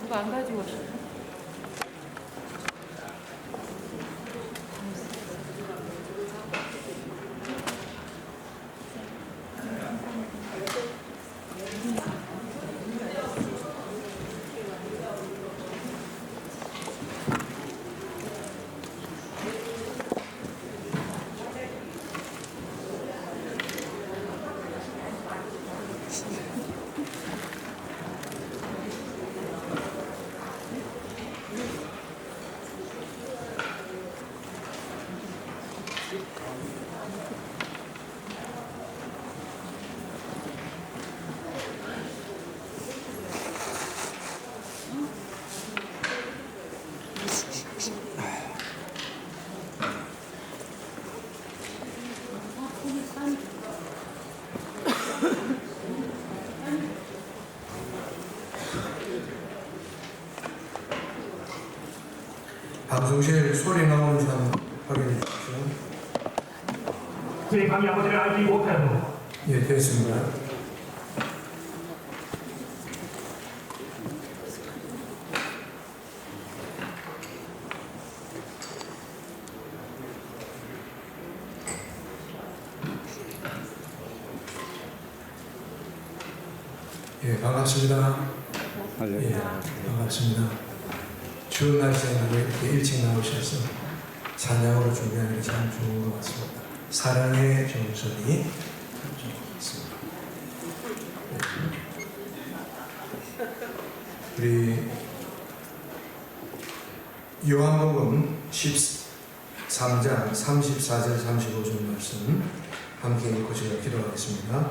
그거 안 가지고 왔어. 방송실 소리 나오는지 한번 확인해 주십시오. 제 감히 아버지를 알지 못하였노. 예, 됐습니다. 예, 반갑습니다. 예, 반갑습니다. 추운 날씨에 이렇게 일찍 나오셔서 찬양으로 준비하는 게 참 좋은 것 같습니다. 사랑의 정선이 좀 있습니다. 우리 요한복음 13장 34절 35절 말씀 함께 읽고 제가 기도하겠습니다.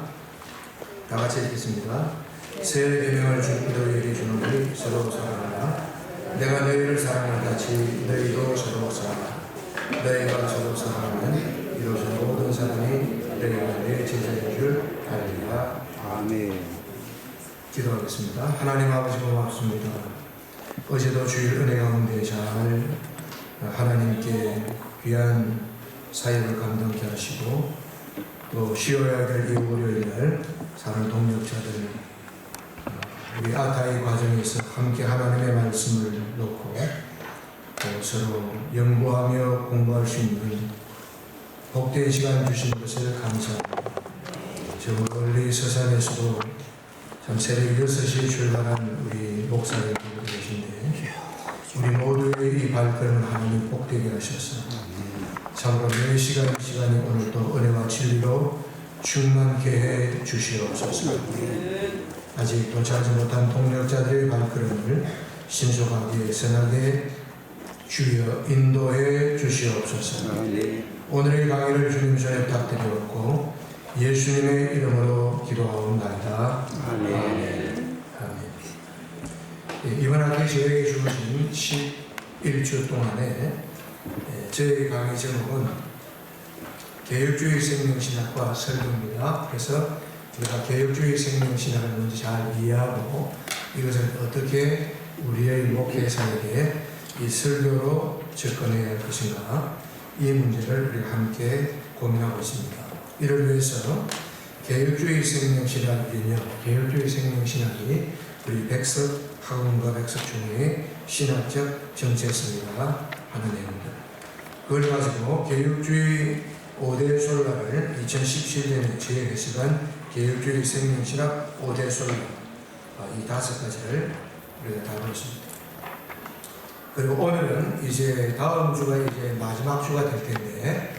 다 같이 읽겠습니다. 새 계명을 준 너희에게 주노니 서로 사랑하라. 내가 너희를 사랑한 같이 너희도 서로 사랑하라. 너희가 서로 사랑하면 이로써 모든 사람이 너희가 내 제자인 줄 알리라. 아멘. 기도하겠습니다. 하나님 아버지 고맙습니다. 어제도 주일 은혜 가운데 잘 하나님께 귀한 사역을 감당케 하시고 또 쉬어야 될 이 월요일날 사는 동역자들 우리 아타이 과정에서 함께 하나님의 말씀을 놓고 또 서로 연구하며 공부할 수 있는 복된 시간 주신 것을 감사합니다. 저 멀리 서산에서도 참 새벽 6시에 출발한 우리 목사님들 계신데 우리 모두의 이 발걸음을 하나님 복되게 하셔서 참으로 매 시간 이 시간이 오늘도 은혜와 진리로 충만케 해 주시옵소서. 아직 도착하지 못한 동력자들의 발걸음을 신속하게 선하게 주여 인도해 주시옵소서. 오늘의 강의를 주님 손에 부탁드리옵고 예수님의 이름으로 기도하옵나이다. 아멘. 아멘. 이번 학기 저에게 주어진 11주 동안에 저희 강의 제목은 개혁주의 생명신학과 설교입니다. 그래서 우리가 개혁주의 생명신학을 먼저 잘 이해하고 이것을 어떻게 우리의 목회자에게 이 설교로 접근해야 할 것인가 이 문제를 우리가 함께 고민하고 있습니다. 이를 위해서 개혁주의 생명신학 유형, 개혁주의 생명신학이 우리 백석 학원과 백석 중의 신학적 정체성이라 하는 내용들 그걸 가지고 개혁주의 5대 솔라를 2017년에 재개시간 개혁주의 생명신학 5대 솔라 이 5가지를 우리가 다루었습니다. 그리고 오늘은 이제 다음 주가 이제 마지막 주가 될 텐데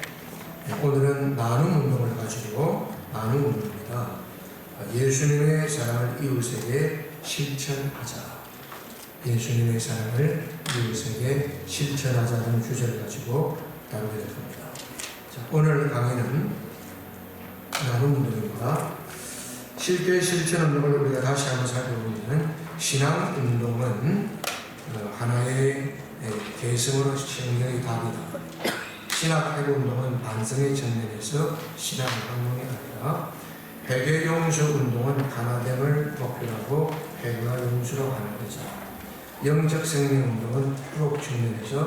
오늘은 나눔 운동을 가지고 나눔 운동입니다. 예수님의 사랑을 이웃에게 실천하자. 예수님의 사랑을 이웃에게 실천하자는 주제를 가지고 다루게 될 겁니다. 자, 오늘 강의는 나눔 운동입니다. 실제 실천 운동을 우리가 다시 한번 살펴보면 신앙 운동은 하나의 개성으로 생명의 답이다. 신학 회복 운동은 반성의 측면에서 신학 운동이 아니라 회개 용서 운동은 하나됨을 목표로 하고 회개와 용서로 가는 거죠. 영적 생명 운동은 회복 측면에서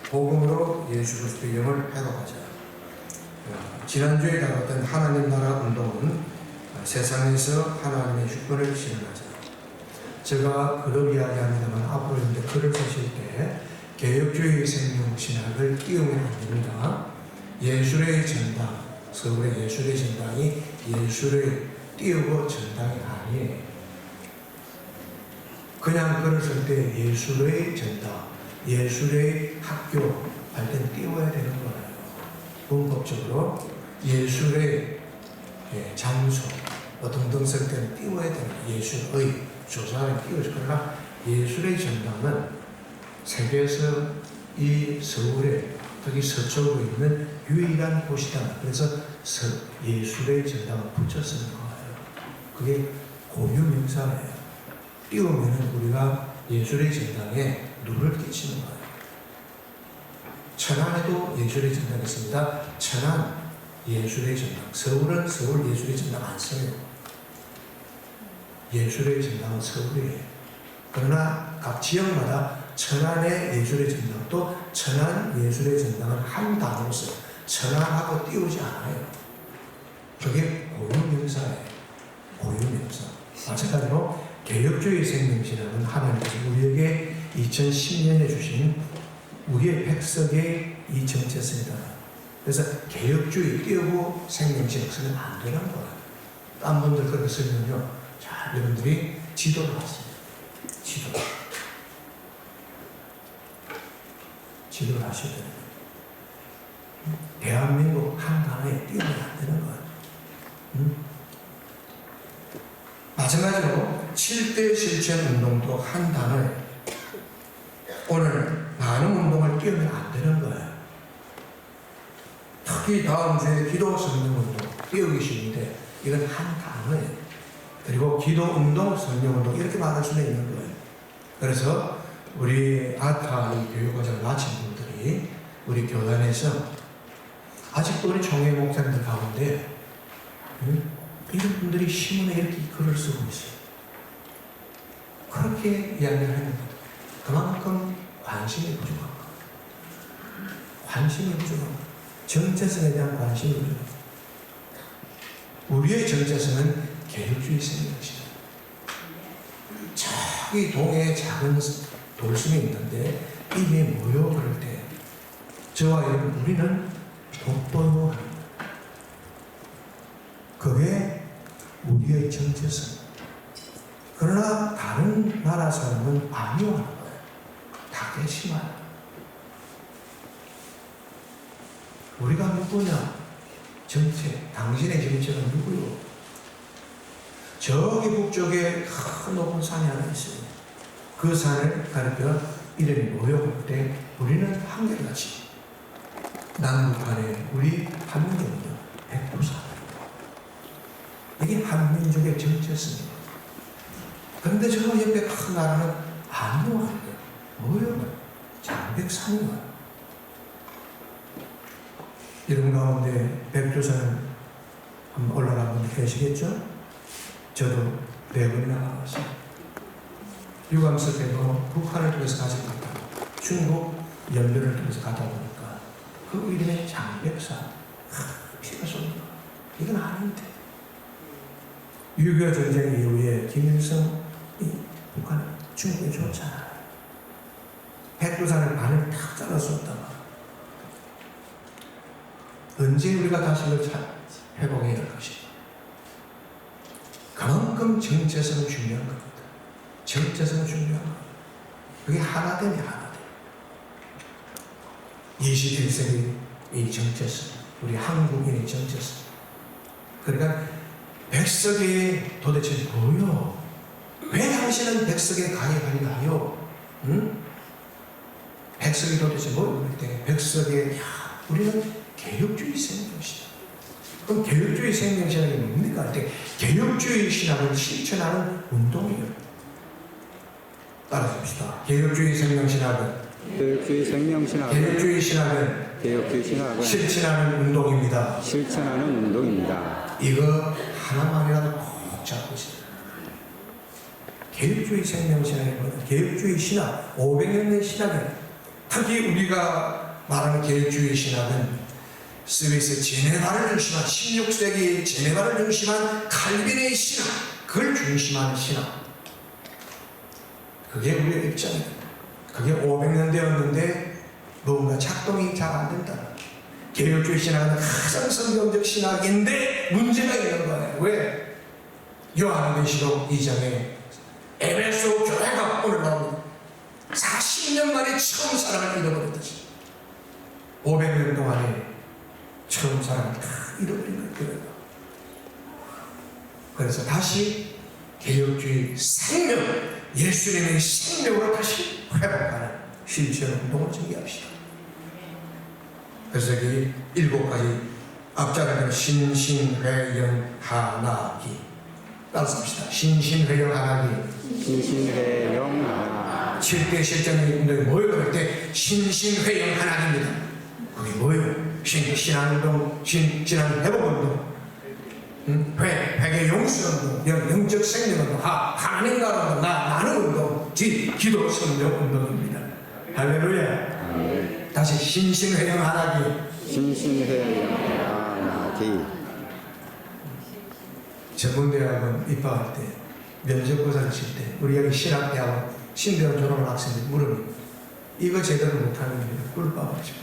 복음으로 예수 그리스도의 영을 회복하자. 지난주에 다뤘던 하나님 나라 운동은 세상에서 하나님의 주권을 실현하자. 제가 글을 이야기합니다만 앞으로 이제 글을 쓰실 때 개혁주의 생명신학을 띄우면 안 됩니다. 예술의 전당, 서울의 예술의 전당이 예술을 띄우고 전당이 아니에요. 그냥 글을 쓸 때 예술의 전당, 예술의 학교 할 땐 띄워야 되는 거예요. 문법적으로 예술의 장소 등등 쓸 때는 띄워야 되는 거예요. 예술의 조사를 띄우죠. 그러나 예술의 전당은 세계에서 이 서울에 특히 서쪽으로 있는 유일한 곳이다. 그래서 예술의 전당을 붙여 쓰는 거예요. 그게 고유명사예요. 띄우면 우리가 예술의 전당에 누를 끼치는 거예요. 천안에도 예술의 전당이 있습니다. 천안 예술의 전당. 서울은 서울 예술의 전당 안 써요. 예술의 전당은 서울이에요. 그러나 각 지역마다 천안의 예술의 전당 또 천안 예술의 전당은 한 단어로 써요. 천안하고 띄우지 않아요. 그게 고유명사예요. 고유명사. 마찬가지로 개혁주의 생명신학은 하나님께서 우리에게 2010년에 주신 우리의 백석의 이 정체성이다. 그래서 개혁주의 띄우고 생명신학 쓰면 안 되는 거예요. 딴 분들 그렇게 쓰면요. 자, 여러분들이 지도를 하세요. 지도를 하셔야 돼요. 대한민국 한 단어에 띄우면 안 되는 거예요. 마찬가지로 7대 실천 운동도 한 단어에 오늘 많은 운동을 띄우면 안 되는 거예요. 특히 다음 주에 기도 성령 운동 띄우기 쉬운데 이건 한 단어예요. 그리고 기도 운동, 성령 운동 이렇게 말할 수는 있는 거예요. 그래서 우리 아타 이 교육과정을 마친 분들이 우리 교단에서 아직도 우리 총회 목사님들 가운데 이런 분들이 신문에 이렇게 글을 쓰고 있어요. 그렇게 이야기를 했는데 그만큼 관심이 부족한 거예요. 관심이 부족한 거예요. 정체성에 대한 관심이 부족한 거예요. 우리의 정체성은 개혁주의 생명이시다. 저기 동해에 작은 돌숨이 있는데 이게 뭐요? 그럴 때 저와 여러분 우리는 독도요 합니다. 그게 우리의 정체성. 그러나 다른 나라 사람은 아니요 하는 거예요. 다 괘씸하다. 우리가 누구냐? 정체. 당신의 정체는 누구요? 저기 북쪽에 큰 높은 산이 하나 있어요. 그 산을 가르쳐 이름이 뭐요? 할 때 우리는 한결같이 남북한에 우리 한민족은요 백두산. 이게 한민족의 정체성이에요. 그런데 저 옆에 큰 나라는 아니요 하는 거예요. 뭐요? 장백산이요. 이런 가운데 백두산을 한번 올라가 본 분 계시겠죠? 저도 4번이나 가봤어요. 유감스 때도 북한을 통해서 가지 못하고 중국 연변을 통해서 가다 보니까 그 이름에 장백산 피가 쏟는 거 이건 아닌데 6.25 전쟁 이후에 김일성이 북한을 중국에 줬잖아. 백두산을 반을 탁 잘라줬다가 언제 우리가 다시 그걸 회복해야 할 것인가. 그만큼 정체성은 중요한 겁니다. 정체성은 중요한 겁니다. 그게 하나됨이 하나됨. 21세기 이 정체성, 우리 한국인의 정체성. 그러니까 백석에 도대체 뭐요? 왜 당신은 백석에 가입하려 하요? 응? 백석이 도대체 뭐? 그럴 때 백석에 우리는 개혁주의 생명이시다. 그럼 개혁주의 생명신학이 뭡니까? 할 때 개혁주의 신학을 실천하는 운동이에요. 따라합시다. 개혁주의 생명신학은 개혁주의 신학은 실천하는 운동입니다. 실천하는 운동입니다. 이거 하나만이라도 꼭 잡고 있어요. 개혁주의 생명신학이 뭐냐? 개혁주의 신학, 500년의 신학이에요. 특히 우리가 말하는 개혁주의 신학은 스위스 제네바를 중심한 16세기 제네바를 중심한 칼빈의 신학, 그걸 중심하는 신학. 그게 우리의 입장이에요. 그게 500년 되었는데 뭔가 작동이 잘 안 된다. 개혁주의 신학은 가장 성경적 신학인데 문제가 있는 거예요. 왜? 요한계시록 2장에 에베소 교회가 오늘 나옵니다. 40년 만에 처음 사랑을 잃어버렸듯이 500년 동안에 처음 사랑을 다 잃어버린 거예요. 그래서 다시 개혁주의 생명, 예수님의 생명으로 다시 회복하는 실천 운동을 전개합시다. 그래서 여기 7가지 앞자리는 신신회영하나기 따라서 합시다. 신신회영하나기. 신신회영 7대 실정인들이 모여갈 때 신신회영하나기입니다. 그게 뭐예요? 신앙운동, 신앙회복운동, 회개 용서운동, 영적 생명운동, 하나님 나라운동, 나눔운동, 기도 성령운동입니다. 할렐루야. 다시 신신회영하나기. 신신회영하나기. 전문대학원 입학할 때 면접고사를 칠 때 우리 여기 신학대학원 신대원 졸업한 학생들이 물으면 이거 제대로 못하는 게 꿀밤이죠.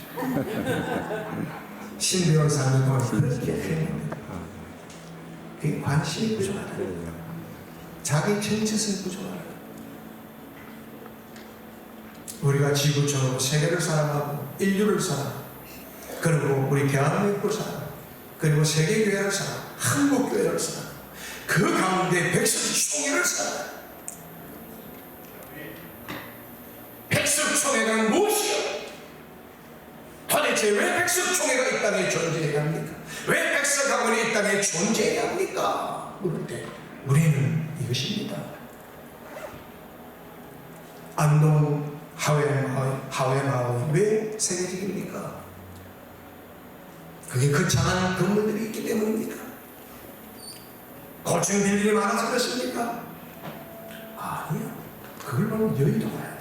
신대원 4년 동안 그렇게 했는데 그게 관심이 부족하다. 자기 정체성이 부족하다. 우리가 지구촌으로 세계를 사랑하고 인류를 사랑하고 그리고 우리 대한민국을 사랑하고 그리고 세계교회를 사랑하고 한국교회를 사랑하고 그 가운데 백석총회를 사랑하고 백석총회가 무엇이요? 도대체 왜 백석총회가 이 땅에 존재해야 합니까? 왜 백석학원이 이 땅에 존재해야 합니까? 물을 때 우리는 이것입니다. 안동 하회마을이 왜 세계적입니까? 그게 거창한 건물들이 있기 때문입니까? 고층 빌딩이 많아서 그렇습니까? 아니요. 그걸 보면 여의도가 돼.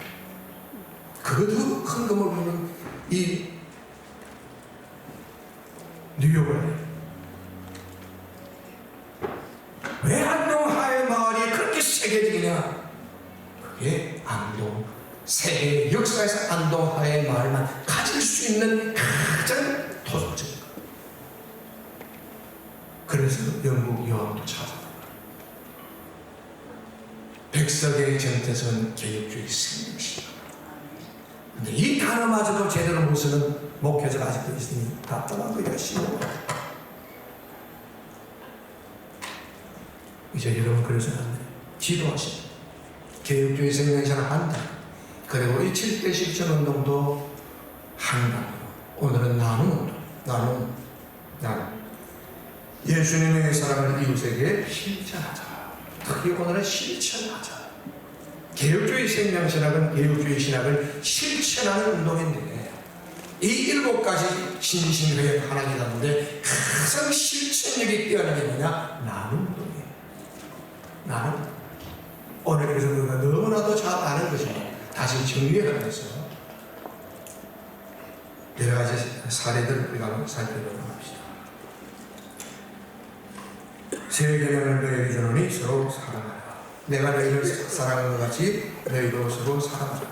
그것도 큰 건물 보면 이 뉴욕을 해. 왜 안동 하회마을이 그렇게 세계적이냐? 그게 안동 세계 역사에서 안동 하회마을만 가질 수 있는 가장 토속적인 것. 그래서 영국 여왕도 찾아가. 백석의 정태선 개혁주의 생명신. 근데 이 단어마저도 제대로 못 쓰는 목회자가 아직도 있으니 답답한 거예요. 싫어. 이제 여러분 그래서 지도하시고 개혁주의 생명신을 한다. 그리고 이 7대 실천 운동도 한다. 오늘은 나눔 운동. 나눔. 예수님의 사랑을 이웃에게 실천하자. 특히 오늘은 실천하자. 개혁주의 생명신학은 개혁주의 신학을 실천하는 운동인데 이 7가지 신신회영 하나님 가운데 가장 실천력이 뛰어난 게 뭐냐? 나눔 운동이에요. 나눔. 오늘 그래서 우리가 너무나도 잘 아는 것입니다. 다시 정리하면서 여러 가지 사례들을 우리가 한번 살펴보도록 합시다. 새 계명을 너희에게 주노니 서로 사랑하라. 내가 너희를 사랑한 것 같이 너희도 서로 사랑하라.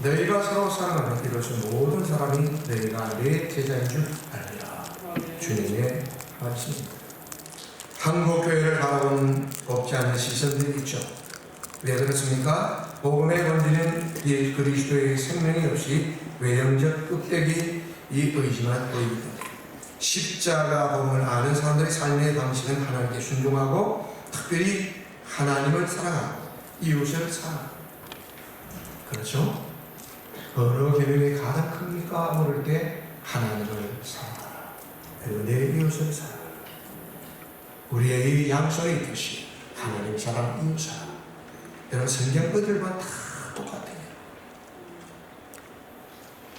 너희가 서로 사랑하는 이로써 모든 사람이 너희가 내 제자인 줄 알리라. 주님의 말씀입니다. 한국 교회를 바라보는 곱지 않은 시선들이 있죠. 왜 그렇습니까? 복음의 본질은 예수 그리스도의 생명이 없이 외형적 껍데기 이 의지만 보입니다. 십자가 복음을 아는 사람들의 삶의 방식은 하나님께 순종하고 특별히 하나님을 사랑하고 이웃을 사랑하고. 그렇죠? 어느 계명이 가장 큽니까? 물을 때 하나님을 사랑하라. 그리고 내 이웃을 사랑하라. 우리의 이 양손에 있듯이 하나님 사랑, 이웃 사랑. 여러분 성경 것들과 다 똑같아요.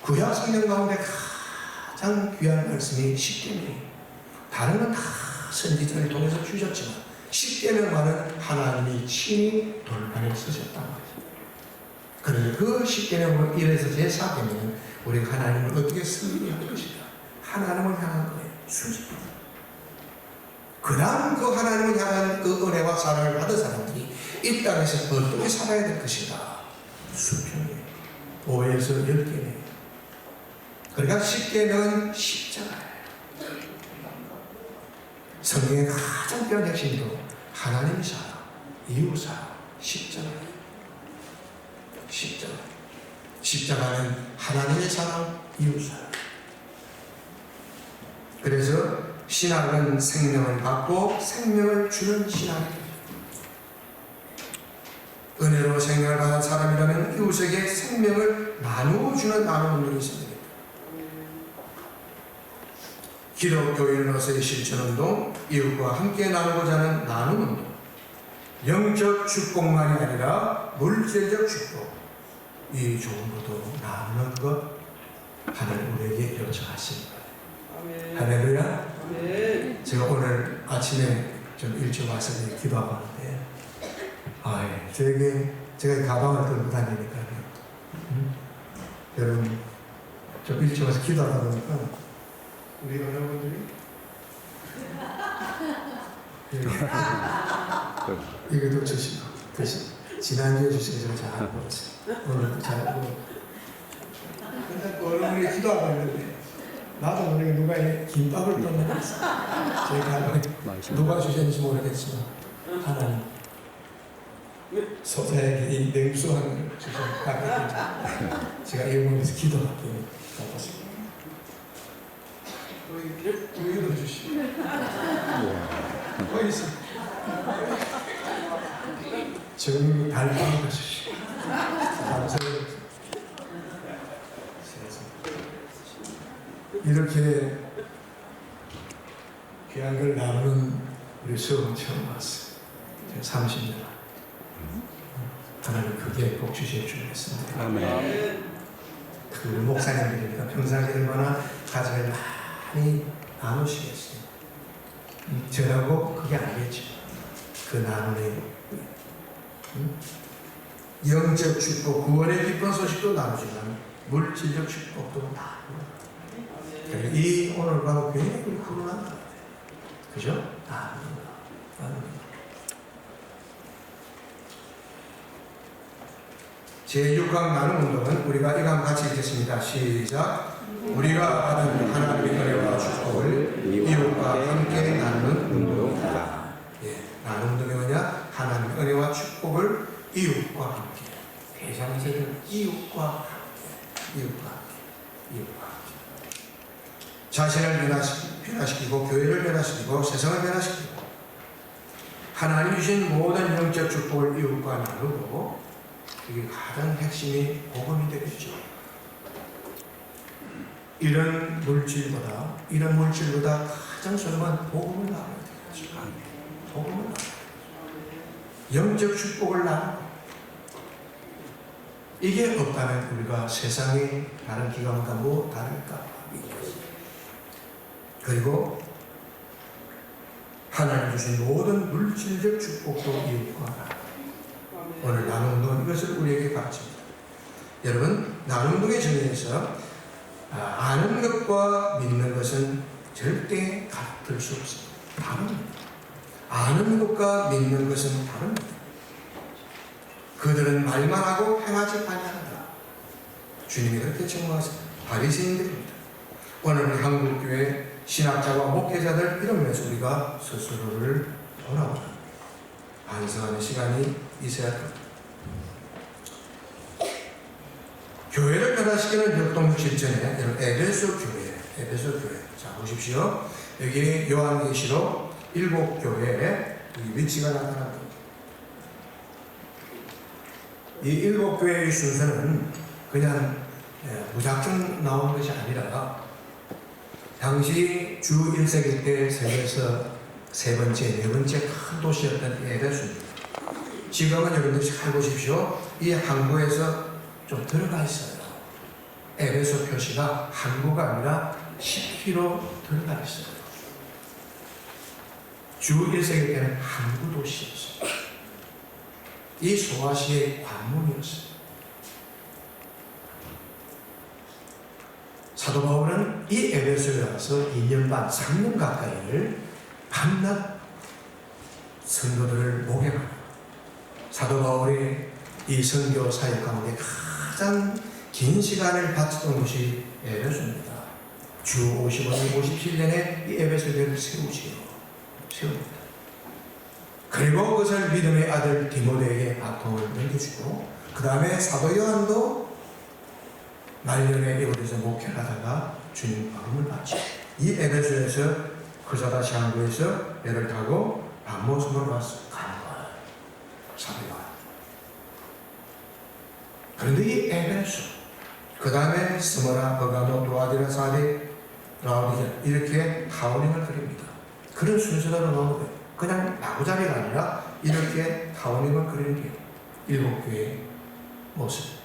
구약 성경 가운데 가장 귀한 말씀이 십계명이에요. 다른 건 다 선지자를 통해서 주셨지만 십계명만은 하나님이 친히 돌판에 쓰셨단 말이에요. 그래서 그 십계명으로 1에서 제4계명은 우리가 하나님을 어떻게 섬기냐 할 것이다. 하나님을 향한 거예요. 수직. 그 다음 그 하나님을 향한 그 은혜와 사랑을 받은 사람들이 이 땅에서 어떻게 살아야 될 것이다. 수평이에요. 5에서 10개네요. 그러니까 10개는 십자가예요. 성경의 가장 뼈 핵심도 하나님의 사랑, 이웃 사랑, 십자가예요. 십자가. 십자가는 하나님의 사랑, 이웃 사랑. 그래서 신학은 생명을 받고 생명을 주는 신학이에요. 은혜로 생명을 받은 사람이라면 이웃에게 생명을 나누어 주는 나눔 운동이 있습니다. 기독교인으로서의 실천운동, 이웃과 함께 나누고자 하는 나눔운동, 영적 축복만이 아니라 물질적 축복, 이 좋은 것도 나누는 것 하나님 우리에게 요청하십니다. 할렐루야. 제가 오늘 아침에 좀 일찍 와서 기도하고 하는데 제가 가방을 들고 다니니까요. 여러분 좀 일찍 와서 기도하다 보니까 우리 여러분들이 이것도 주시고 지난주에 주시고 제가 잘 먹었어요. 오늘도 잘 먹었어요. 근데 또 여러분이 기도하고 있는데 나도 모르게 누가 김밥을 떠먹었어. 제 가방에 누가 주셨는지 모르겠지만 하나님 소자에게 이 냉수한 걸 주셔서 제가 이 부분에서 기도할게요. 가봤습니다. 우유도 주시고 뭐 있어? 정말 달빵도 주시고 감사합니다. 이렇게 귀한 걸 나누는 우리 수업은 처음 봤어요. 30년. 하나님 그게 꼭 주실 줄 믿습니다. 아멘. 그 목사님들이니까 평상시에 얼마나 가정을 많이 나누시겠어요. 저라고 그게 아니겠죠. 그 나눔의 영적 축복, 구원의 기쁜 소식도 나누지만 물질적 축복도 나누고 이 오늘 바로 굉장히 훈훈한 것 같아요. 그죠? 나누는 거. 제6강 나눔 운동은 우리가 이강 같이 읽겠습니다. 시작. 우리가 받은 하나님의 은혜와 축복을 이웃과 함께 나누는 운동이다. 나눔 운동이 뭐냐? 하나님의 은혜와 축복을 이웃과 함께. 대상세는 이웃과 함께. 이웃과 함께. 이웃과 함께. 자신을 변화시키고 교회를 변화시키고 세상을 변화시키고 하나님이 주신 모든 영적 축복을 이웃과 나누고 이게 가장 핵심이 복음이 되겠죠. 이런 물질보다 가장 소중한 복음을 나눠야 되겠죠. 복음을 나눠야 되겠죠. 영적 축복을 나누고 이게 없다면 우리가 세상의 다른 기관과 뭐 다를까? 그리고 하나님 주신 모든 물질적 축복도 이웃과 나누고 오늘 나눔운동 이것을 우리에게 가르칩니다. 여러분 나눔운동의 정의에서 아는 것과 믿는 것은 절대 같을 수 없습니다. 다릅니다. 아는 것과 믿는 것은 다릅니다. 그들은 말만 하고 행하지 아니한다. 주님이 그렇게 책망하신 바리새인들입니다. 오늘 우리 한국교회 신학자와 목회자들 이러면서 우리가 스스로를 돌아보자. 반성하는 시간이 있어야 합니다. 교회를 변화시키는 역동 실전에 에베소 교회. 자 보십시오. 여기 요한계시록 7교회에 위치가 나타납니다. 이 7교회의 순서는 그냥 무작정 나오는 것이 아니라 당시 주 1세기 때 세계에서 세 번째, 네 번째 큰 도시였던 에베소입니다. 지금은 여러분들 잘 보십시오. 이 항구에서 좀 들어가 있어요. 에베소 표시가 항구가 아니라 10km 들어가 있어요. 주 1세기 때는 항구 도시였어요. 이 소아시아의 관문이었어요. 사도 바울은 이 에베소에 와서 2년 반, 3년 가까이를 밤낮 성도들을 목양합니다. 사도 바울의 이 선교 사역 가운데 가장 긴 시간을 바쳤던 곳이 에베소입니다. 주 55년, 57년에 이 에베소 교회를 세웁니다. 그리고 그것을 믿음의 아들 디모데에게 바통을 넘겨주고 그 다음에 사도 요한도 말년에 이곳에서 목회를 하다가 주님 부름을 받죠. 이 에베소에서 그사다시 항구에서 배를 타고 밤모섬으로 가는 거예요. 사도 요한. 그런데 이 에베소, 그 다음에 스모나, 버가모, 도아디라, 사디, 라오디게 이렇게 타워링을 그립니다. 그런 순서대로 나오는 거예요. 그냥 마구자리가 아니라 이렇게 타워링을 그리는 게 일곱 교회의 모습입니다.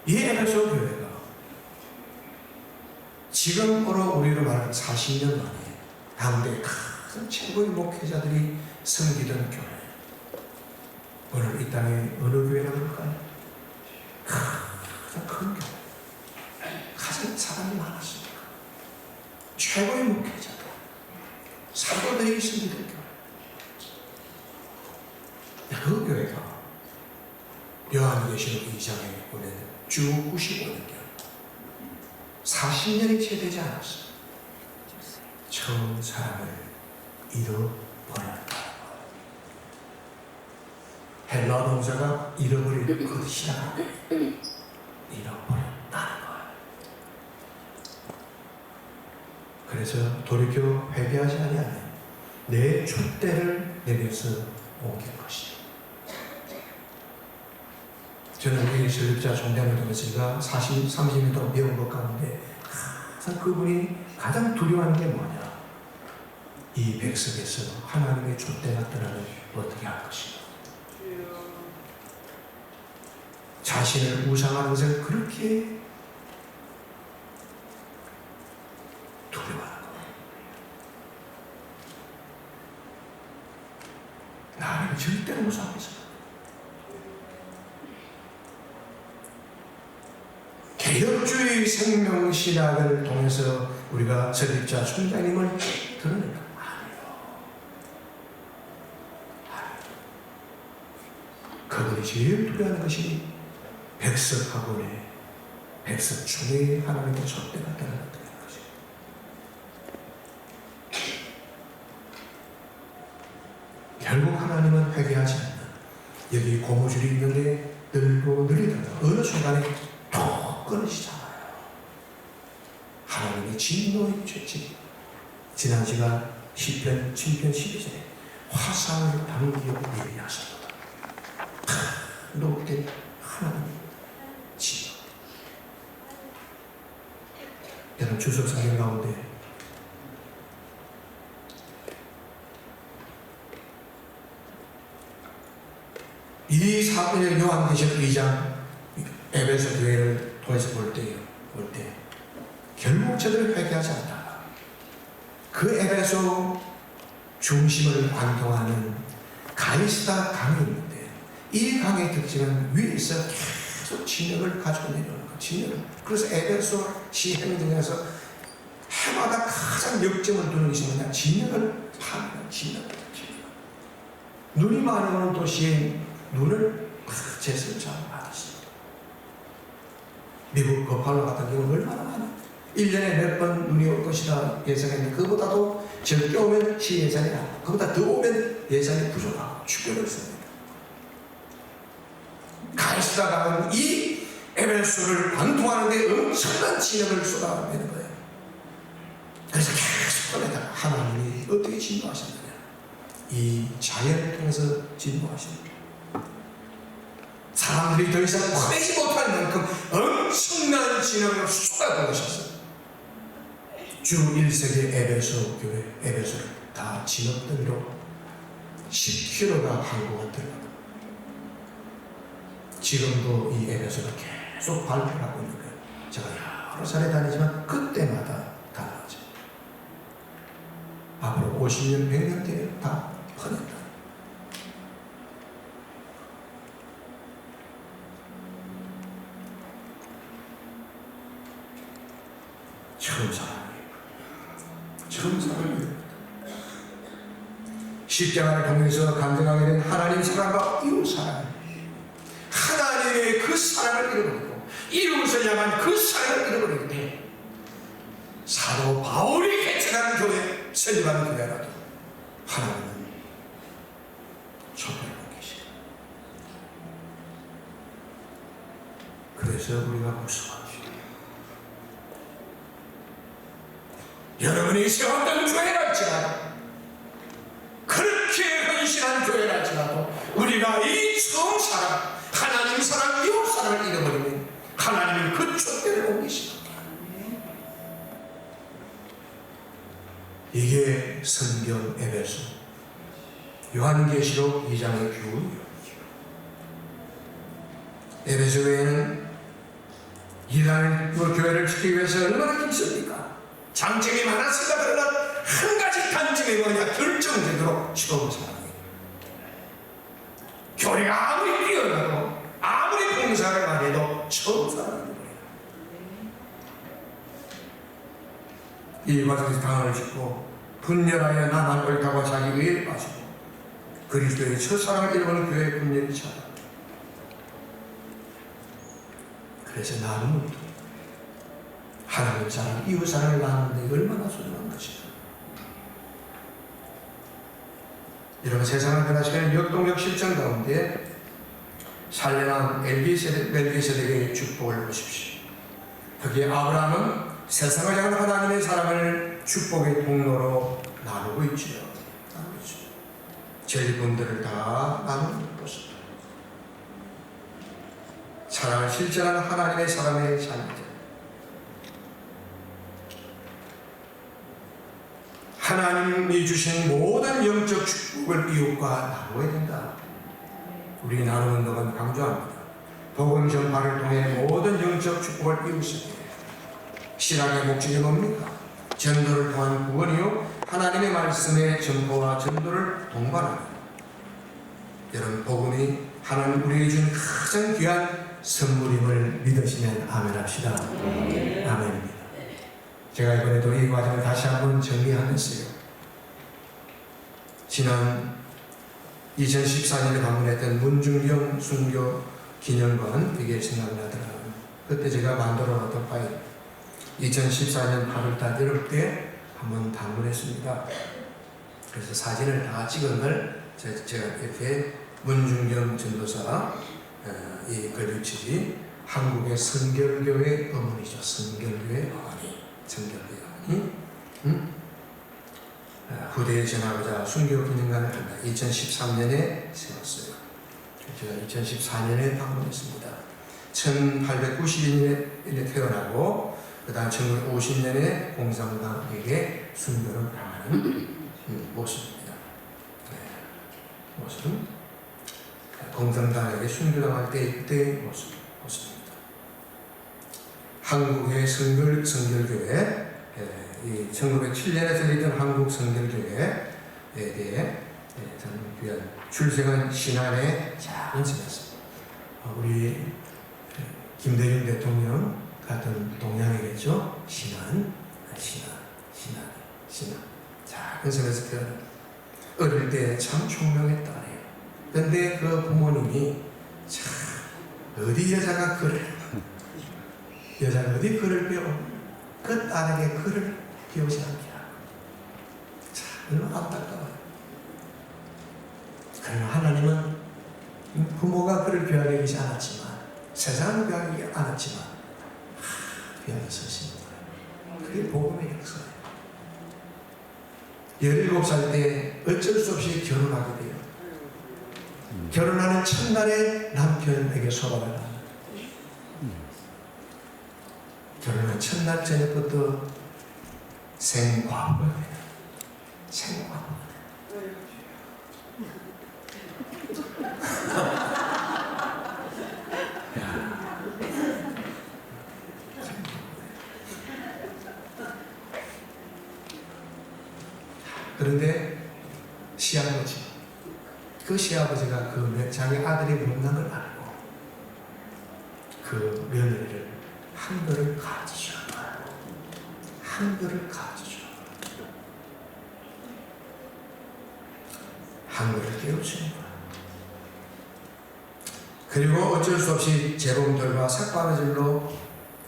이 에베소 교회가 지금으로 우리로 말하면 40년 만에 당대 큰 최고의 목회자들이 섬기던 교회. 오늘 이 땅에 어느 교회라고 할까요? 가장 큰 교회. 가장 사람이 많았습니다. 최고의 목회자들. 사도들이 섬기던 교회. 그 교회가 요한계시록 2장에 보면 주 95년경 40년이 채 되지 않았어요. 처음 사람을 잃어버렸다. 헬라 동사가 잃어버릴 것이다. 잃어버렸다는 거예요. 그래서 돌이켜 회개하지 아니하면 내 촛대를 내려서 옮길 것이다. 저는 이 설립자 종단을 통해서 제가 30년 동안 배운 것 가운데 항상 그분이 가장 두려워하는 게 뭐냐? 이 백석에서 하나님의 촛대가 떠나면 어떻게 할 것인가? 자신을 우상하는 것을 그렇게 두려워하는 거예요. 나를 절대로 우상하지 개혁주의 생명신학을 통해서 우리가 설립자 총장님을 드러낸다. 그분이 제일 두려워하는 것이 백석학원에 백석 중에 하나님의 촛대가 떠나는 것입니다. 결국 하나님은 회개하지 않는 여기 고무줄이 있는데 늘고 늘리다가 어느 순간에 톡 끊으시잖아요. 하나님의 진노의 죄지. 지난 시간 시편 7편 12절에 화살을 당기어 예비하셨다. 높게 하나님 진노. 여러분 주석 성경 가운데 이 사건의 요한계시록 2장 에베소 교회를 통해서 볼 때 결국 저들을 회개하지 않다가 그 에베소 중심을 관통하는 가이스다 강이 있는데 이 강의 특징은 위에서 계속 진흙을 가지고 내려오는 거. 진흙을. 그래서 에베소 시행정에서 해마다 가장 역점을 두는 것이 뭐냐? 진흙을 파는 진흙. 눈이 많이 오는 도시에 눈을 제수를 받았습니다. 미국 버팔로 같은 경우는 얼마나 많아? 1년에 몇 번 눈이 올 것이다 예상했는데 그보다도 적게 오면 시 예산이 안 나. 그보다 더 오면 예산이 부족하고 축구를 씁니다. 가이스다강은 이 에베소를 관통하는데 엄청난 진흙을 쏟아내는 거예요. 그래서 계속 꺼내다가 하나님이 어떻게 진노하셨느냐? 이 자연을 통해서 진노하십니다. 사람들이 더 이상 꺼내지 못할 만큼 엄청난 진흙을 쏟아부으셨어요. 주 1세기 에베소 교회, 에베소를 다 진흙더미로 10km가 항구가 들어갑니다. 지금도 이 에베소를 계속 발표하고 있는 거예요. 제가 여러 차례 다니지만 그때마다 달라져. 앞으로 50년, 100년 뒤에 다 퍼낸다. 처음 사람이에요. 십자가를 통해서 감정하게 된 하나님 사랑과 이웃 사랑, 하나님의 그 사랑을 잃어버리고 이웃을 향한 그 사랑을 잃어버리기 때문에 사도 바울이 개척한 교회, 설립한 교회라도 하나님은 천국에 계시다. 그래서 우리가 복수합시다. 여러분이 세웠던 교회랄지라도, 그렇게 헌신한 교회랄지라도 우리가 이 처음 사랑, 하나님 사랑, 이웃 사랑을 잃어버리면 하나님은 그 촛대를 옮기시다. 이게 성경 에베소 요한계시록 2장의 교훈이요. 에베소 교회는 이단을 교회를 지키기 위해서 얼마나 힘씁니까? 장점이 많았습니다. 그러나 한 가지 단점이 뭐냐? 결정적으로 처음 사랑이에요. 교회가 아무리 뛰어나도 아무리 봉사를 많이 해도 처음 사랑이에요. 이 과정에서 당을 짓고 분열하여 나만 옳다고 자기 의에 빠지고 그리스도의 첫사랑을 잃어버린 교회의 분열이 차다. 그래서 나는 하나님 사랑, 이웃 사랑을 나누는데 얼마나 소중한 것인가. 여러분, 세상을 변화시키는 역동적 실정 가운데 살려난 멜기세덱의 축복을 보십시오. 거기에 아브라함은 세상을 향한 하나님의 사랑을 축복의 통로로 나누고 있지요. 나누죠. 전리품들을 다 나누는 것입니다. 사랑을 실천하는 하나님의 사랑의 삶이죠. 하나님이 주신 모든 영적 축복을 이웃과 나누어야 된다. 우리 나누는 동안 강조합니다. 복음 전파를 통해 모든 영적 축복을 이웃에게. 신앙의 목적이 뭡니까? 전도를 통한 구원이요, 하나님의 말씀의 전포와 전도를 동반하는. 여러분, 복음이 하나님 우리에게 준 가장 귀한 선물임을 믿으시면 아멘 합시다. 아멘입니다. 제가 이번에도 이 과정을 다시 한번 정리하면서요, 지난 2014년에 방문했던 문중경 순교 기념관, 이게 생각나더라고요. 그때 제가 만들어 놨던 파일, 2014년 8월달 여름 때 한번 방문했습니다. 그래서 사진을 다 찍은 걸 제가 이렇게 문중경 전도사, 이 글유칠이 한국의 선결교회 어머니죠. 선결교회 어머니, 선결교회 어머니. 후대에 전하고자 순교 기념관을 2013년에 세웠어요. 제가 2014년에 방문했습니다. 1892년에 태어나고 그 다음 1950년에 공산당에게 순교를 당하는 모습입니다. 모습은 공산당에게 순교당할 때 그때의 모습입니다. 한국의 성결교회, 이 1907년에 설립된 한국 성결교회에 대해 저는 귀한 출생한 신안의 작은 집이었습니다. 우리 김대중 대통령 같은 동양이겠죠. 신안. 작은 섬에서 태어나 어릴 때 참 총명했다 그래요. 근데 그 부모님이 참 어디 여자가 글을 배워 그 딸에게 글을 배우지 않게 하고 참 얼마나 안타까워요. 그러나 하나님은 부모가 글을 배우게 하지 않았지만, 세상은 배우게 않았지만 배우게 서시는 거예요. 그게 복음의 역사예요. 17살 때 어쩔 수 없이 결혼하게 돼요. 결혼하는 첫날에 남편에게 소박을 합니다. 결혼한 첫날 저녁부터 생과부가 돼요. 생과부. 그런데 시아버지, 그 시아버지가 자기 아들이 못난 걸 알고 그 며느리를 한글을 가르쳐 줘요. 한글을 가르쳐 줘요. 한글을 깨우치는 거예요. 그리고 어쩔 수 없이 제봉들과 삭바느질로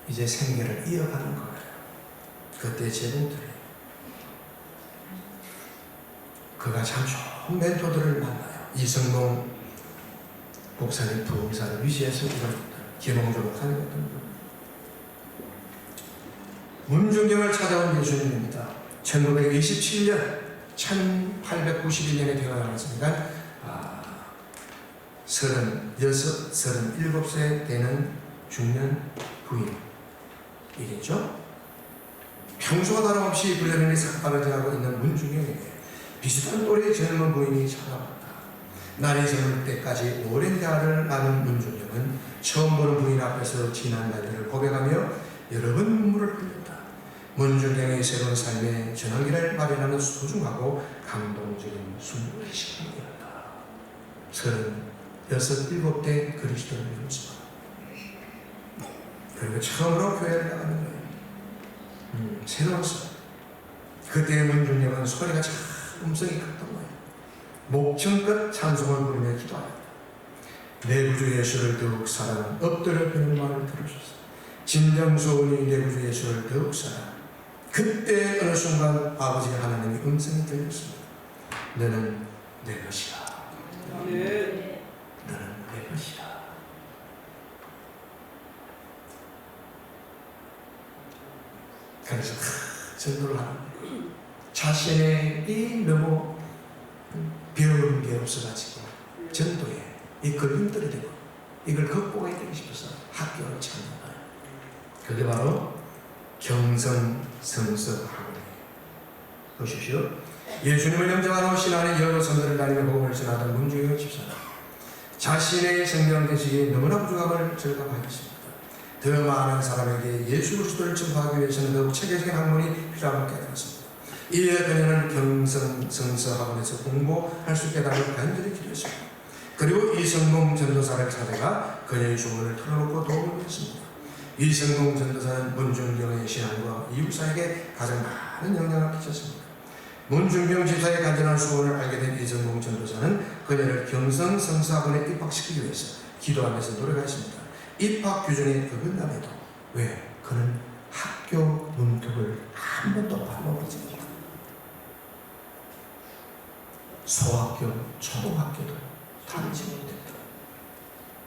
이제 생계를 이어가는 거예요. 그때 제봉들이 그가 참 좋은 멘토들을 만나요. 이성봉 목사님 두 목사를 위시해서 이런 김홍조 목사님 같은 분. 문중경을 찾아온 예수님입니다. 1927년 1891년에 태어나셨으니까 36, 37세 되는 중년 부인이겠죠? 평소와 다름없이 불려면이 삭바느질하고 있는 문중경에게 비슷한 또래의 젊은 부인이 찾아왔다. 날이 저물 때까지 오랜 대화를 나눈 문중경은 처음 보는 부인 앞에서 지난 날들을 고백하며 여러 번 눈물을 흘렸다. 문중경의 새로운 삶의 전환기를 마련하는 소중하고 감동적인 순간의 시간이었다. 36, 7대 그리스도를 믿었습니다. 그리고 처음으로 교회를 나가는 거예요. 새로운 삶. 그때 문중경은 소리가 참 음성이 컸던 거예요. 목청껏 찬송을 부르며 기도하였다. 내 구주 예수를 더욱 사랑한 엎드려 비는 말을 들으셨어. 진정소원이 내 구주 예수를 더욱 사랑. 그때 어느 순간 아버지 하나님의 음성이 들렸습니다. 너는 내 것이야. 너는 내 것이야. 그래서 전도를 하는 거예요. 자신의 이 너무 배운 게 없어가지고 전도에 이 걸림돌이 되고 이걸 극복해야 되고 싶어서 학교를 찾는 거예요. 그게 바로 경성성서학원이에요. 보십시오. 예수님을 영접한 후 신안의 여러 선들을 다니며 복음을 전하던 문중경 집사는 자신의 생명 대식이 너무나 부족함을 절감하였습니다. 더 많은 사람에게 예수 그리스도를 전파하기 위해서는 더욱 체계적인 학문이 필요함을 깨달았습니다. 이에 그녀는 경성성서학원에서 공부할 수 있게 달라고 간절히 기도했습니다. 그리고 이성봉 전도사를 찾아가 그녀의 소원을 털어놓고 도움을 했습니다. 이성봉 전도사는 문중경의 신앙과 이웃사에게 가장 많은 영향을 끼쳤습니다. 문중경 집사의 간절한 소원을 알게 된 이성봉 전도사는 그녀를 경성성서학원에 입학시키기 위해서 기도하면서 노력했습니다. 입학 규정이 어긋남에도 왜? 그는 학교 문턱을 한 번도 밟아보지 못했다. 소학교, 초등학교도 다니지 못했다.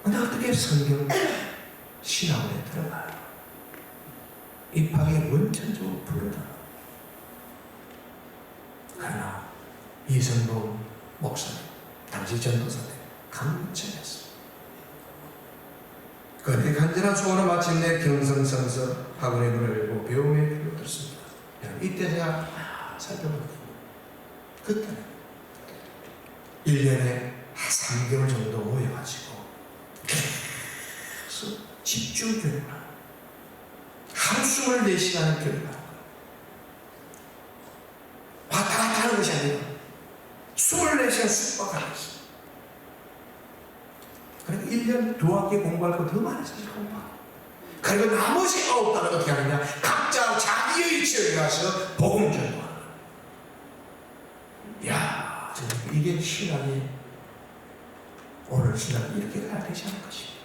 근데 어떻게 성경 신학원에 들어가요? 입학에 원천적으로 부르다. 그러나 이성봉 목사님, 당시 전도사님 강철했어. 그런데 간절한 소원을 마침내 경성성서 학원의 문을 열고 배움의 필요를 들었습니다. 이때 제가 살펴봤거든요. 그때는 1년에 한 3개월 정도 모여가지고 계속 집중 교육을 하는 거예요. 하루 24시간을 교육을 하는 거예요. 왔다 갔다 하는 것이 아니라 24시간 숙박하는 것이에요. 그러니까 1년 2학기 공부할 거 더 많이 사실 공부하고. 그리고 나머지 9달은 어떻게 하느냐? 각자 자기의 지역에 가서 복음 전도하는 거예요. 이야, 이게 신앙이 오늘 신앙이 이렇게 가야 되지 않을 것입니다.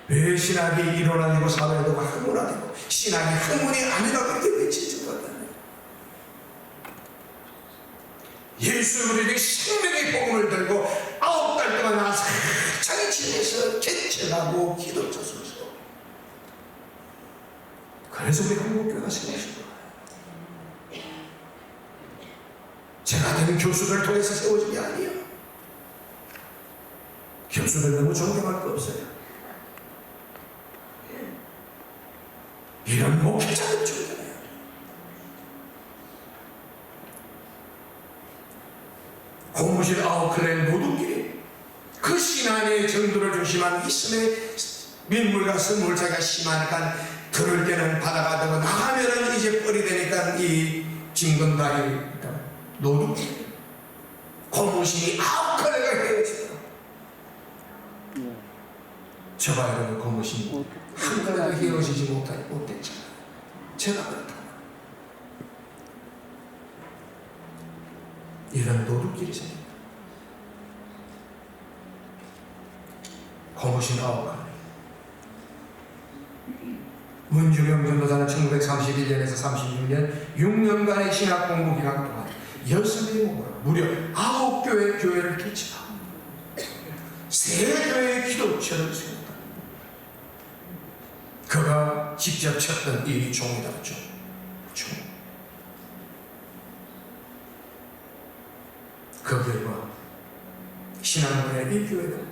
왜 신학이 일원화되고 사회되고 학문화되고 신학이 학문이 아니라고 이렇게 외치지 못하는 예수 그리스도의 생명의 복음을 들고 9달 동안 나서 자기 집에서 개척하고 기도 쳤었어. 그래서 우리 한국교회가 세워진 거예요. 제가 된 교수를 통해서 세워진 게 아니에요. 교수를 너무 존경할 거 없어요. 이런 목회자들 존경해요. 고무실 아웃클랜 노동길이 그 신앙의 정도를 중심한 이스라엘 민물과 선물차가 심하니까 들을 때는 바다가 되고 나가면은 이제 뻘이 되니까 이 징건다리 노동길 고무실이 아웃클랜과 헤어지더라고요. 저봐 여러분 고무실 한가닥 헤어지지 못했잖아요. 제가 그렇다. 이런 도둑질이 생깁니다. 고무신 9칸. 문주경 전도사는 1931년에서 36년 6년간의 신학 공부 기간 동안 6명의 몸으로 무려 9교회 교회를 개척하고 3교회의 기도처를 세웠다. 그가 직접 쳤던 이 종이다. 종. 그 결과 신앙문의 이 교회는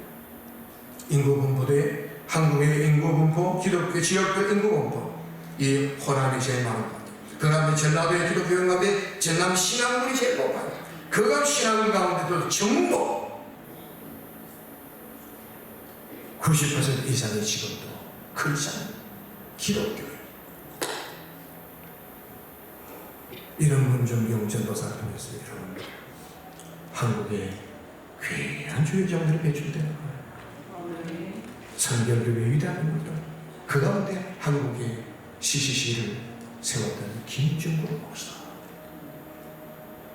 인구분포대 한국의 인구분포, 기독교 지역별 인구분포, 이 호남이 제일 많은 것 같아요. 그 가운데 전라도의 기독교 가운데 전남 신앙문이 제일 높아요. 그가 신앙 가운데도 전부 90% 이상이 지금도 그 이상은 기독교예요. 이런 문정경 전도사를 통해서 여러분 한국에 귀한 주의자들이 배출되는 거예요. 선결교회 위대한 분들, 그 가운데 한국의 CCC를 세웠던 김중근 목사,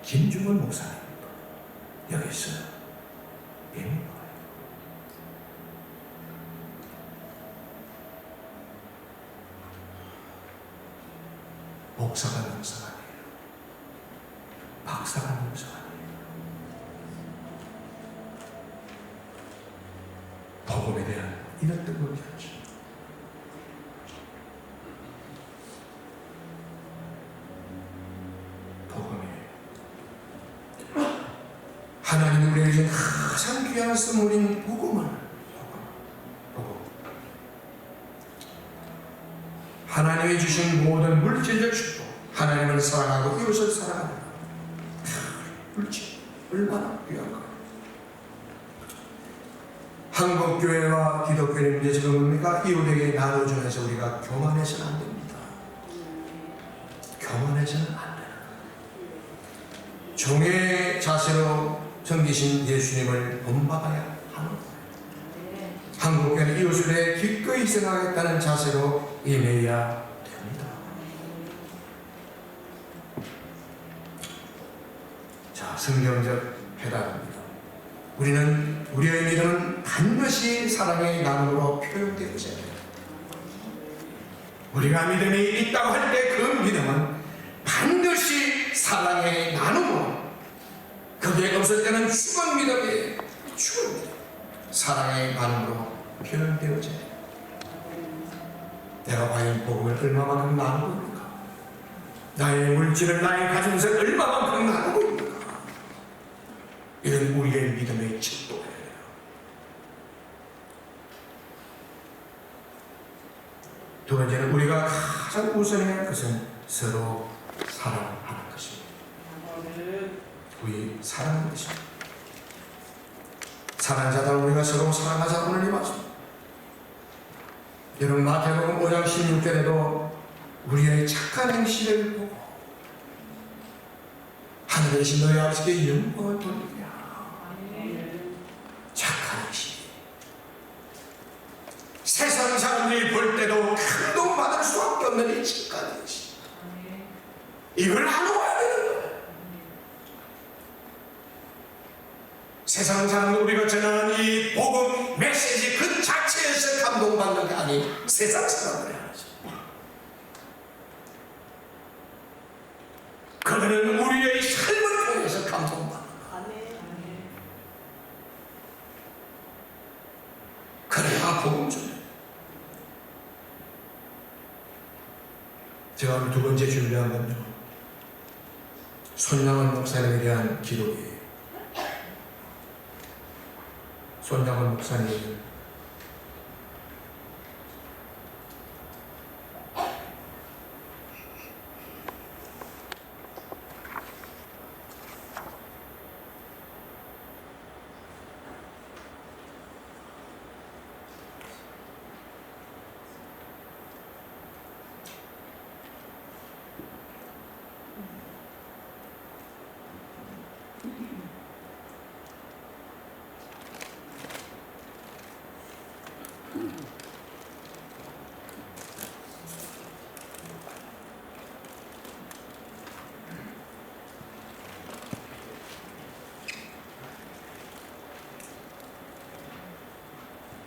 김중근 목사님도 여기 있어요. 뵙는 거예요. 목사가 목사가 아니에요. 박사가 목사가 아니에요. 복음에 대한 이런 뜨거운 열정. 복음에 하나님 우리에게 가장 귀한 선물인 복음. 하나님이 주신 모든 물질적 축복, 하나님을 사랑하고 이웃을 사랑하는 물질 얼마나 귀한 것. 한국교회와 기독교의 문제점은 뭡니까? 이웃에게 나눠주면서 우리가 교만해서는 안 됩니다. 교만해서는 안 돼요. 종의 자세로 섬기신 예수님을 본받아야 하는 거예요. 한국교회는 이웃을 위해 기꺼이 생각하겠다는 자세로 임해야 됩니다. 자, 성경적 해답입니다. 우리의 믿음은 반드시 사랑의 나눔으로 표현되어져야 돼요. 우리가 믿음이 있다고 할 때 그 믿음은 반드시 사랑의 나눔으로, 그게 없을 때는 죽은 믿음이에요. 죽은 믿음. 사랑의 나눔으로 표현되어져야 돼요. 내가 과연 복음을 얼마만큼 나누고 있는가? 나의 물질을, 나의 가정을 얼마만큼 나누고 있는가? 이런 우리의 믿음의 척도예요. 두 번째는 우리가 가장 우선해야 할 것은 서로 사랑하는 것입니다. 우리 사랑하는 것입니다. 사랑자들 우리가 서로 사랑하자 오늘 이 말씀. 여러분 마태복음 5장 16절에도 우리의 착한 행실을 보고 하늘에 계신 너희 아버지께 영광을 돌리라. 착한 행실. 세상 사람들이 볼 때도 감동받을 수밖에 없는 이 착한 행실. 이걸 나눠야 되는 거예요. 세상 사람들 우리가 전하는 이 복음 메시지 그 자체에서 감동받는 게 아닌 세상 사람들이 하죠. 그들은 우리의 삶을 통해서 감동받는 거예요. 그래야 복음 전해. 제가 오늘 두 번째 준비한 건요, 손양원 목사님에 대한 기록이에요. 손양원 목사님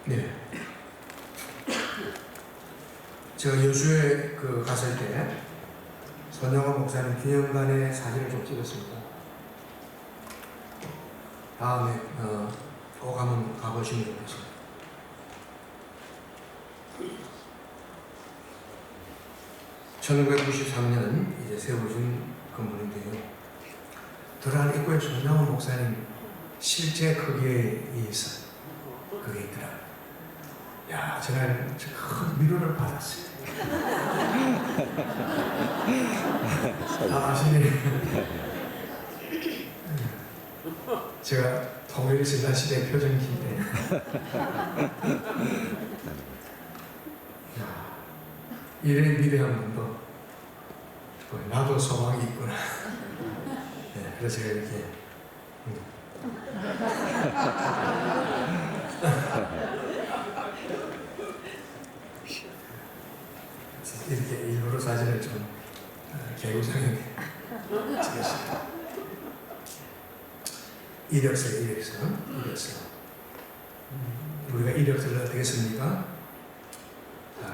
네. 제가 여수에 갔을 때 손영원 목사님 기념관에 사진을 좀 찍었습니다. 다음에 꼭 한번 가보시면 좋겠습니다. (1993년) 이제 세워진 건물인데요. 들어간 입구에 손영원 목사님 실제 거기에 있어요. 그게 있더라고요. 야, 저날 큰 위로를 받았어요. 아시네. 제가 통일신라 시대 표정기인데. 이런 위대한 분도 나도 소망이 있구나. 네, 그래서 제가 이렇게 이렇게 일부러 사진을 좀 개구장에 찍었습니다. 이력서. 우리가 이력서를 어떻게 씁니까?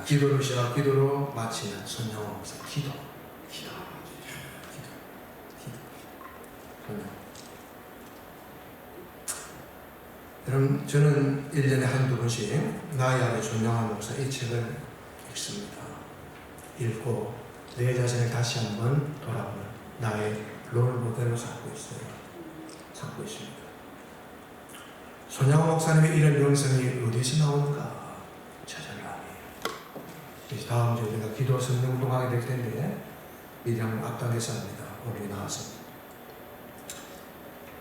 기도로 시작, 기도로 마치는 손영원 목사. 기도. 여러분, 저는 1년에 한두 번씩 나의 아들 손영원 목사 이 책을 읽습니다. 읽고 내 자신을 다시 한번 돌아보는 나의 롤모델로 삼고 있습니다. 손영원 목사님의 이런 영성이 어디서 나오는가 찾아라. 다음 주에 우리가 기도 성령 운동하게 될 텐데 미리 한번 앞당겨서 합니다. 오늘 나왔습니다.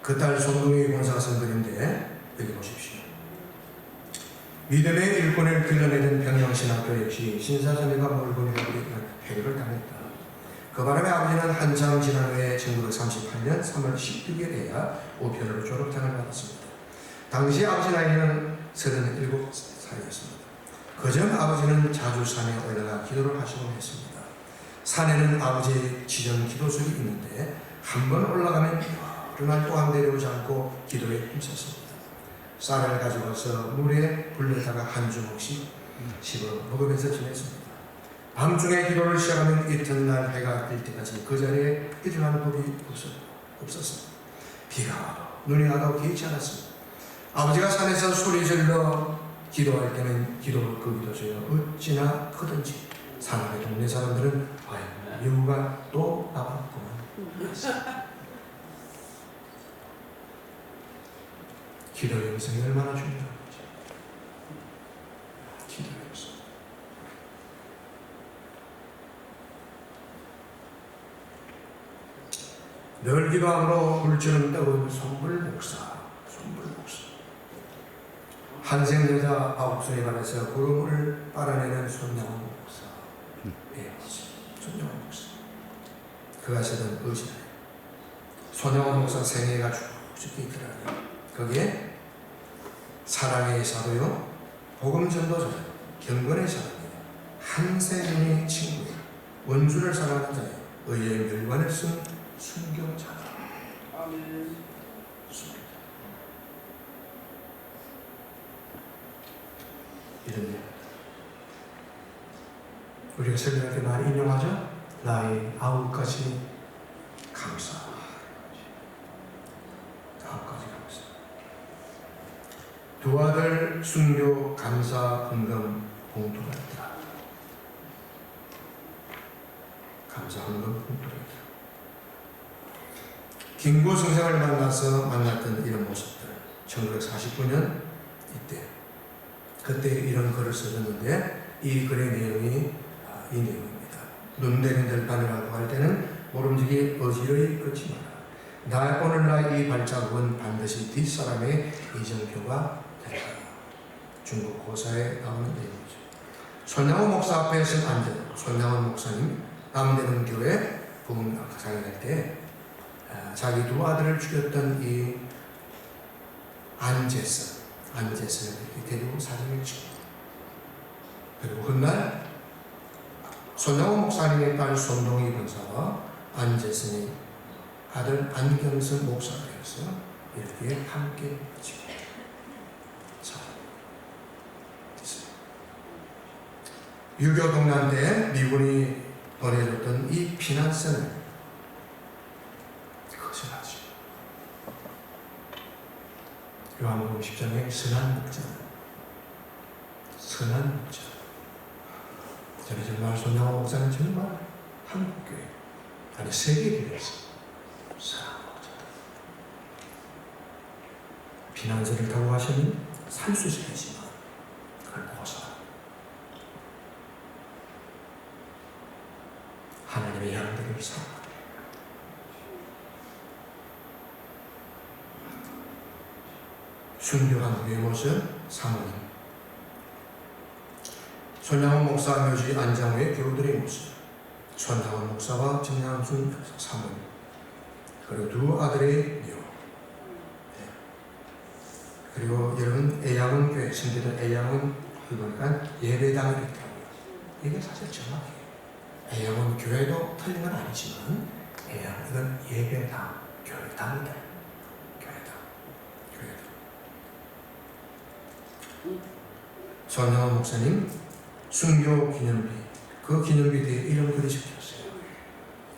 그 딸 손동희 권사가 쓴 글인데 여기 보십시오. 믿음의 일꾼을 길러내는 평양신학교 역시 신사선이가 몰골이라고 해결을 당했다. 그 바람에 아버지는 한참 지난 후에 1938년 3월 16일에야 우편으로 졸업장을 받았습니다. 당시 아버지 나이는 37살이었습니다. 그전 아버지는 자주 산에 올라가 기도를 하시곤 했습니다. 산에는 아버지의 지정 기도석이 있는데 한 번 올라가면 여러 날 또한 내려오지 않고 기도에 힘썼습니다. 쌀을 가지고 와서 물에 불려다가 한 주먹씩 씹어 먹으면서 지냈습니다. 밤중에 기도를 시작하면 이튿날 해가 뜰 때까지 그 자리에 일어나는 법이 없었습니다. 비가 와도 눈이 와도 개의치 않았습니다. 아버지가 산에서 소리 질러 기도할 때는 그 기도소리가 어찌나 크든지 산안의 동네 사람들은 아유, 여우가 또 나왔구만. 기도의 음성이 얼마나 중요한지. 기도의 음성. 늘 기도함으로 물처럼 떠오른 손불 목사. 한생 여자 9손에 관해서 구름을 빨아내는 손영원 목사. 손영원 목사. 그가 쓰던 의지다. 손영원 목사 생애가 쭉쭉 있더라고요. 거기에 사랑의 사도요, 복음 전도자요, 경건의 사람이요, 한세민의 친구요, 원주를 사랑하는 자요, 의의 멸관을 쓴 순교자다. 아멘. 이런 일. 우리가 설교할 때 많이 인용하죠? 나의 9가지 감사. 9가지 감사. 두 아들 순교 감사 헌금 봉투가 있다. 감사 헌금 봉투가 있다. 김구 선생을 만났던 이런 모습들. 1949년 이때. 그때 이런 글을 써줬는데 이 글의 내용이 이 내용입니다. 눈 내린 들판이라고 할 때는 모름지기 어지러이 걷지 마라. 오늘날 이 발자국은 반드시 뒷사람의 이정표가 된다. 중국 고사에 나오는 내용이죠. 손영원 목사 앞에서 앉은 손영원 목사님 남대문 교회 부흥 장례할 때 자기 두 아들을 죽였던 이 안제선을 이렇게 데리고 사진을 찍고, 그리고 훗날 손영원 목사님의 딸 손동희 권사와 안제선의 아들 안경선 목사가 되어서 이렇게 함께 찍고. 자, 6.25 동란 때 미군이 보내줬던 이 피난선을 거절하죠. 요한복음 10장에 선한 목자, 선한 목자. 저는 정말 손양호 목사는 정말 한국교회, 아니 세계교회에서 선한 목자. 피난선을 타고 가시면 살 수 있지만 그걸 벗어나 하나님의 양들을 사랑합니다. 순교한 후의 모습 사모님, 손양원 목사 묘지 안장 후의 교우들의 모습, 손양원 목사와 정양순 사모님, 그리고 두 아들의 묘, 그리고 여러분 애양원 교회 신비된 애양원 보니까 예배당이 있더라고요. 이게 사실 정확해요. 애양원 교회도 틀린 건 아니지만 이건 예배당, 교회당이다. 손양원 목사님 순교 기념비, 그 기념비 뒤에 이런 글이 적혀있어요.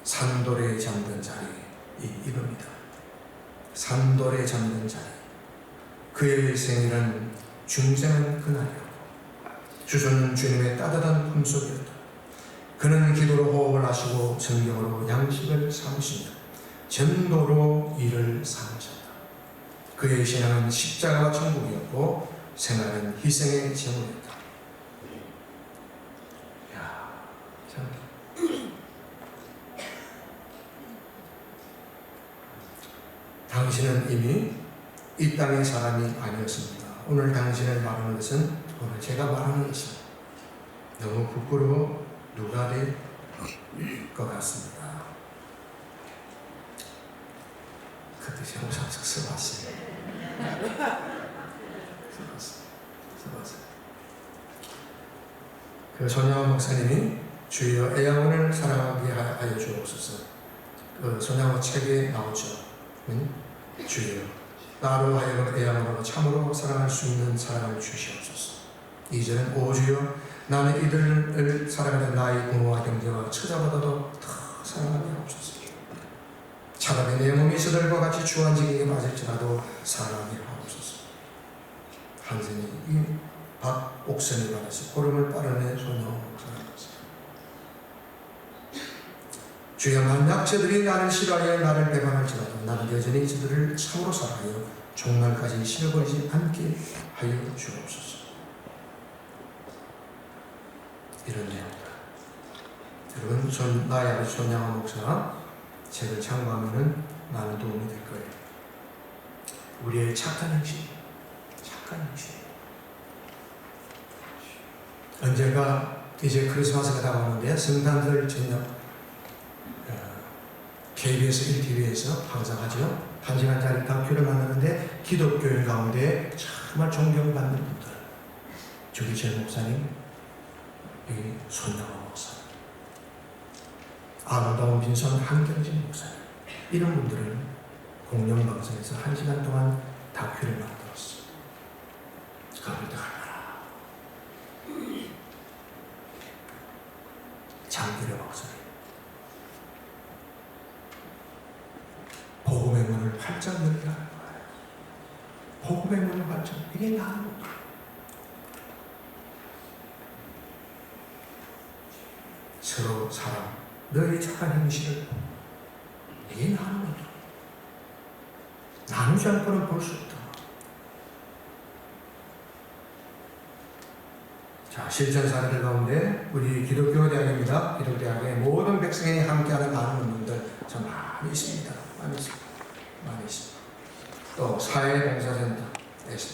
산돌에 잠든 자리, 이겁니다. 산돌에 잠든 자리, 그의 생일은 중생한 그날이었고 주소는 주님의 따뜻한 품속이었다. 그는 기도로 호흡을 하시고 성경으로 양식을 삼으시며 전도로 일을 삼으셨다. 그의 신앙은 십자가와 천국이었고 생활은 희생의 제물이었다. 이야, 참. 당신은 이미 이 땅의 사람이 아니었습니다. 오늘 당신을 말하는 것은 오늘 제가 말하는 것은 너무 부끄러워 누가 될 것 같습니다. 그 뜻이 항상 써봤어요. 그 손양원 목사님이 주여 애양원을 사랑하게 하여 주옵소서. 그 손양원 책에 나오죠. 주여 나로 하여금 애양원으로 참으로 사랑할 수 있는 사랑을 주시옵소서. 2절은 오주여 나는 이들을 사랑하는 나의 부모와 형제와 처자보다도 더 사랑하게 하옵소서. 차라리 내 몸이 저들과 같이 주한지기에 맞을지라도 사랑하게 하옵소서. 한생이 이 박옥선이 말해서 고름을 빠르네 손양원 목사님이었어요. 주여 만약 저들이 나를 싫어하여 나를 배반할지라도 나는 여전히 저들을 참으로 사랑하여 종날까지 실어버리지 않게 하여 주옵소서. 이런 내용들. 여러분, 나의 아버지 손양원 목사 책을 참고하면 많은 도움이 될 거예요. 우리의 착한 행실. 언젠가 이제 크리스마스가 다가오는데 성탄절 저녁 KBS 1TV에서 항상 하죠. 1시간짜리 다큐를 만드는데 기독교인 가운데 정말 존경받는 분들, 주기철 목사님, 여기 손양원 목사님, 아름다운 빈손 한경진 목사님, 이런 분들은 공영방송에서 1시간 동안 다큐를 만들었어요. 그분들 하나라. 장기려 목사님, 복음의 문을 활짝 열게 하는 거예요. 복음의 문을 활짝, 이게 나는 거예요. 서로 사랑, 너의 착한 행실을, 이게 나는 거예요. 나누지 않고는 볼 수 없다. 자, 실천 사례들 가운데 우리 기독교 대학입니다. 기독교 대학의 모든 백성이 함께하는 나누는 분들 참 많이 있습니다. 많이 있습니다. 또 사회봉사센터,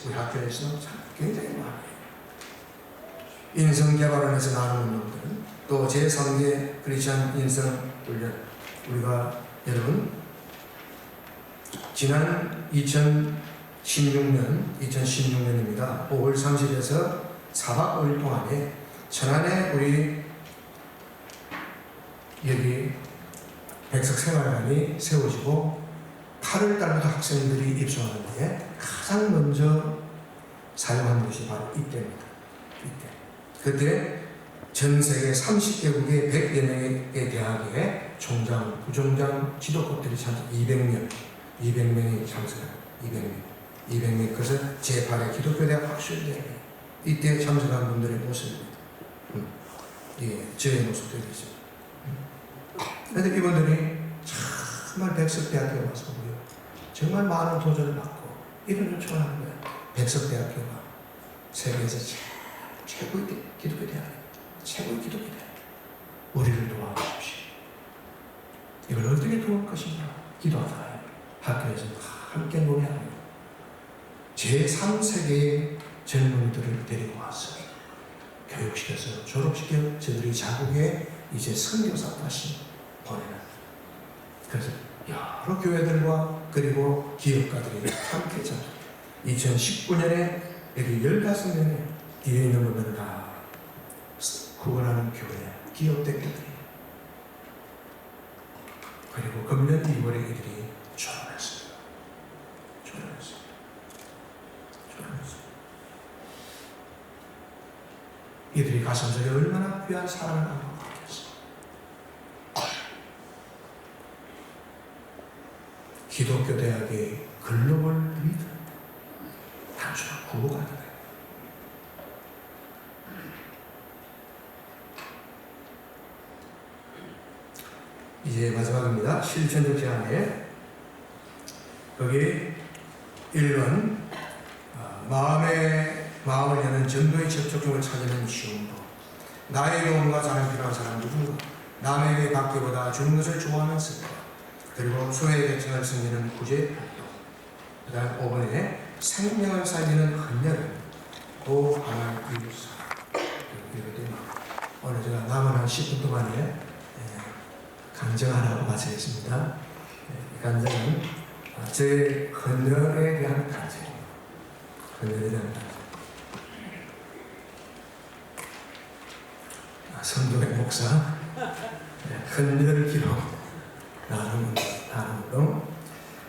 우리 학교에서 참 굉장히 많아요. 인성개발원에서 나누는 분들, 또 제3계 크리스천 인성훈련, 우리가 여러분 지난 2016년입니다. 5월 30일에서 4박 5일 동안에 천안에 우리 여기 백석생활관이 세워지고 8월 달부터 학생들이 입소하는데 가장 먼저 사용한 것이 바로 이때입니다. 그때 전 세계 30개국의 100여 명의 대학에 총장, 부총장, 지도급들이 참석 200명이 참석한 200명. 그것은 제8회 기독교대학 학술대회 이때 참석한 분들의 모습입니다. 예, 저의 모습도 되죠. 그런데 이분들이 정말 백석대학교에 와서 오고요. 정말 많은 도전을 받고 이런 요청을 하는 거예요. 백석대학교가 세계에서 최고의 기독교 대학입니다. 최고의 기독교 대학. 우리를 도와주십시오. 이걸 어떻게 도울 것인가 기도하다가 학교에서 함께 노래하고 제3세계의 젊은이들을 데리고 와서 교육시켜서 졸업시켜 저들이 자국에 이제 선교사 다시 보내는. 그래서 여러 교회들과 그리고 기업가들이 함께 참 2019년에 여기 15명의 뒤에 있는 분들은 다 구원하는 교회, 기업 대표들이 그리고 금년 2월에 이들이 졸업했어요. 이들이 가슴속에 얼마나 귀한 사랑을 안고 가겠어. 기독교 대학의 글로벌 리더, 단순한 구호가 아니다. 이제 마지막입니다. 실천적 제안에 여기 1번 마음을 여는 전도의 접촉점을 찾는 쉬운 법. 나의 도움과 자랑 필요한 사람 누군가. 남에게 받기보다 주는 것을 좋아하는 습관. 그리고 소외 계층을 섬기는 구제 활동. 그 다음 5번에 생명을 살리는 헌혈. 또 하나의 이루사. 오늘 제가 남은 한 10분 동안에 간증 하나 마치겠습니다. 이 간증은 제 헌혈에 대한 간증입니다. 헌혈에 대한 간증. 성도의 목사 헌혈 기록 나눔으로.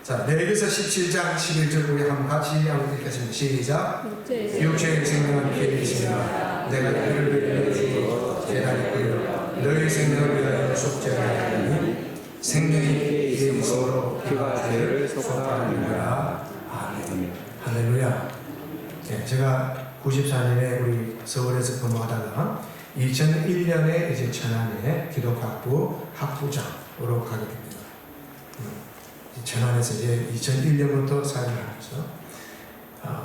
자, 레위기서 17장 11절 우리 한번 같이 한번 읽겠습니다. 시작. 육체의 생명은 피해 있으나 내가 그를 위하여 주고 재단에 끌려 너희 생명을 위하여 속죄를 하니 생명이 피의 무서로 피가 죄를 속하느니라. 아멘. 할렐루야. 네, 제가 94년에 우리 서울에서 근무하다가 2001년에 이제 천안에 기독학부 학부장으로 가게 됩니다. 천안에서 이제 2001년부터 사역을 하면서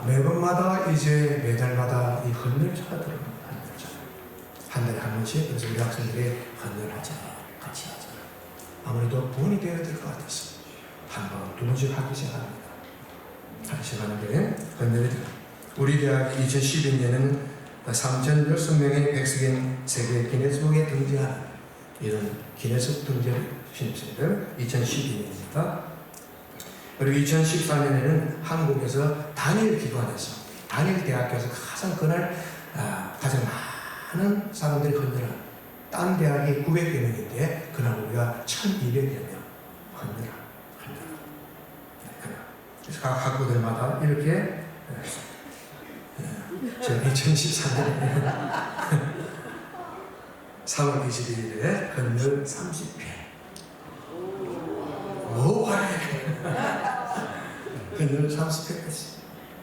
매번마다 이제 매달마다 이 헌혈차가 들어옵니다. 한 달에 한 번씩. 그래서 우리 학생들이 헌혈하자, 같이 하자. 아무래도 부원이 되어야 될 것 같았어요. 한 번, 두 번씩 하기 시작합니다. 하기 시작하는데 헌혈이 들어요. 우리 대학이 2012년에는 3,600명의 백석인 세계 기네스북에 등재하는 이런 기네스북 등재 신입생들 2012년입니다. 그리고 2014년에는 한국에서 단일 기관에서 단일 대학교에서 가장 많은 사람들이 헌혈한 딴 대학이 900여 명인데 그날 우리가 1,200여 명 헌혈한. 그래서 각 학부들마다 이렇게 제가 2014년에 3월 21일에 헌혈 30회 뭐 하래 헌혈 30회까지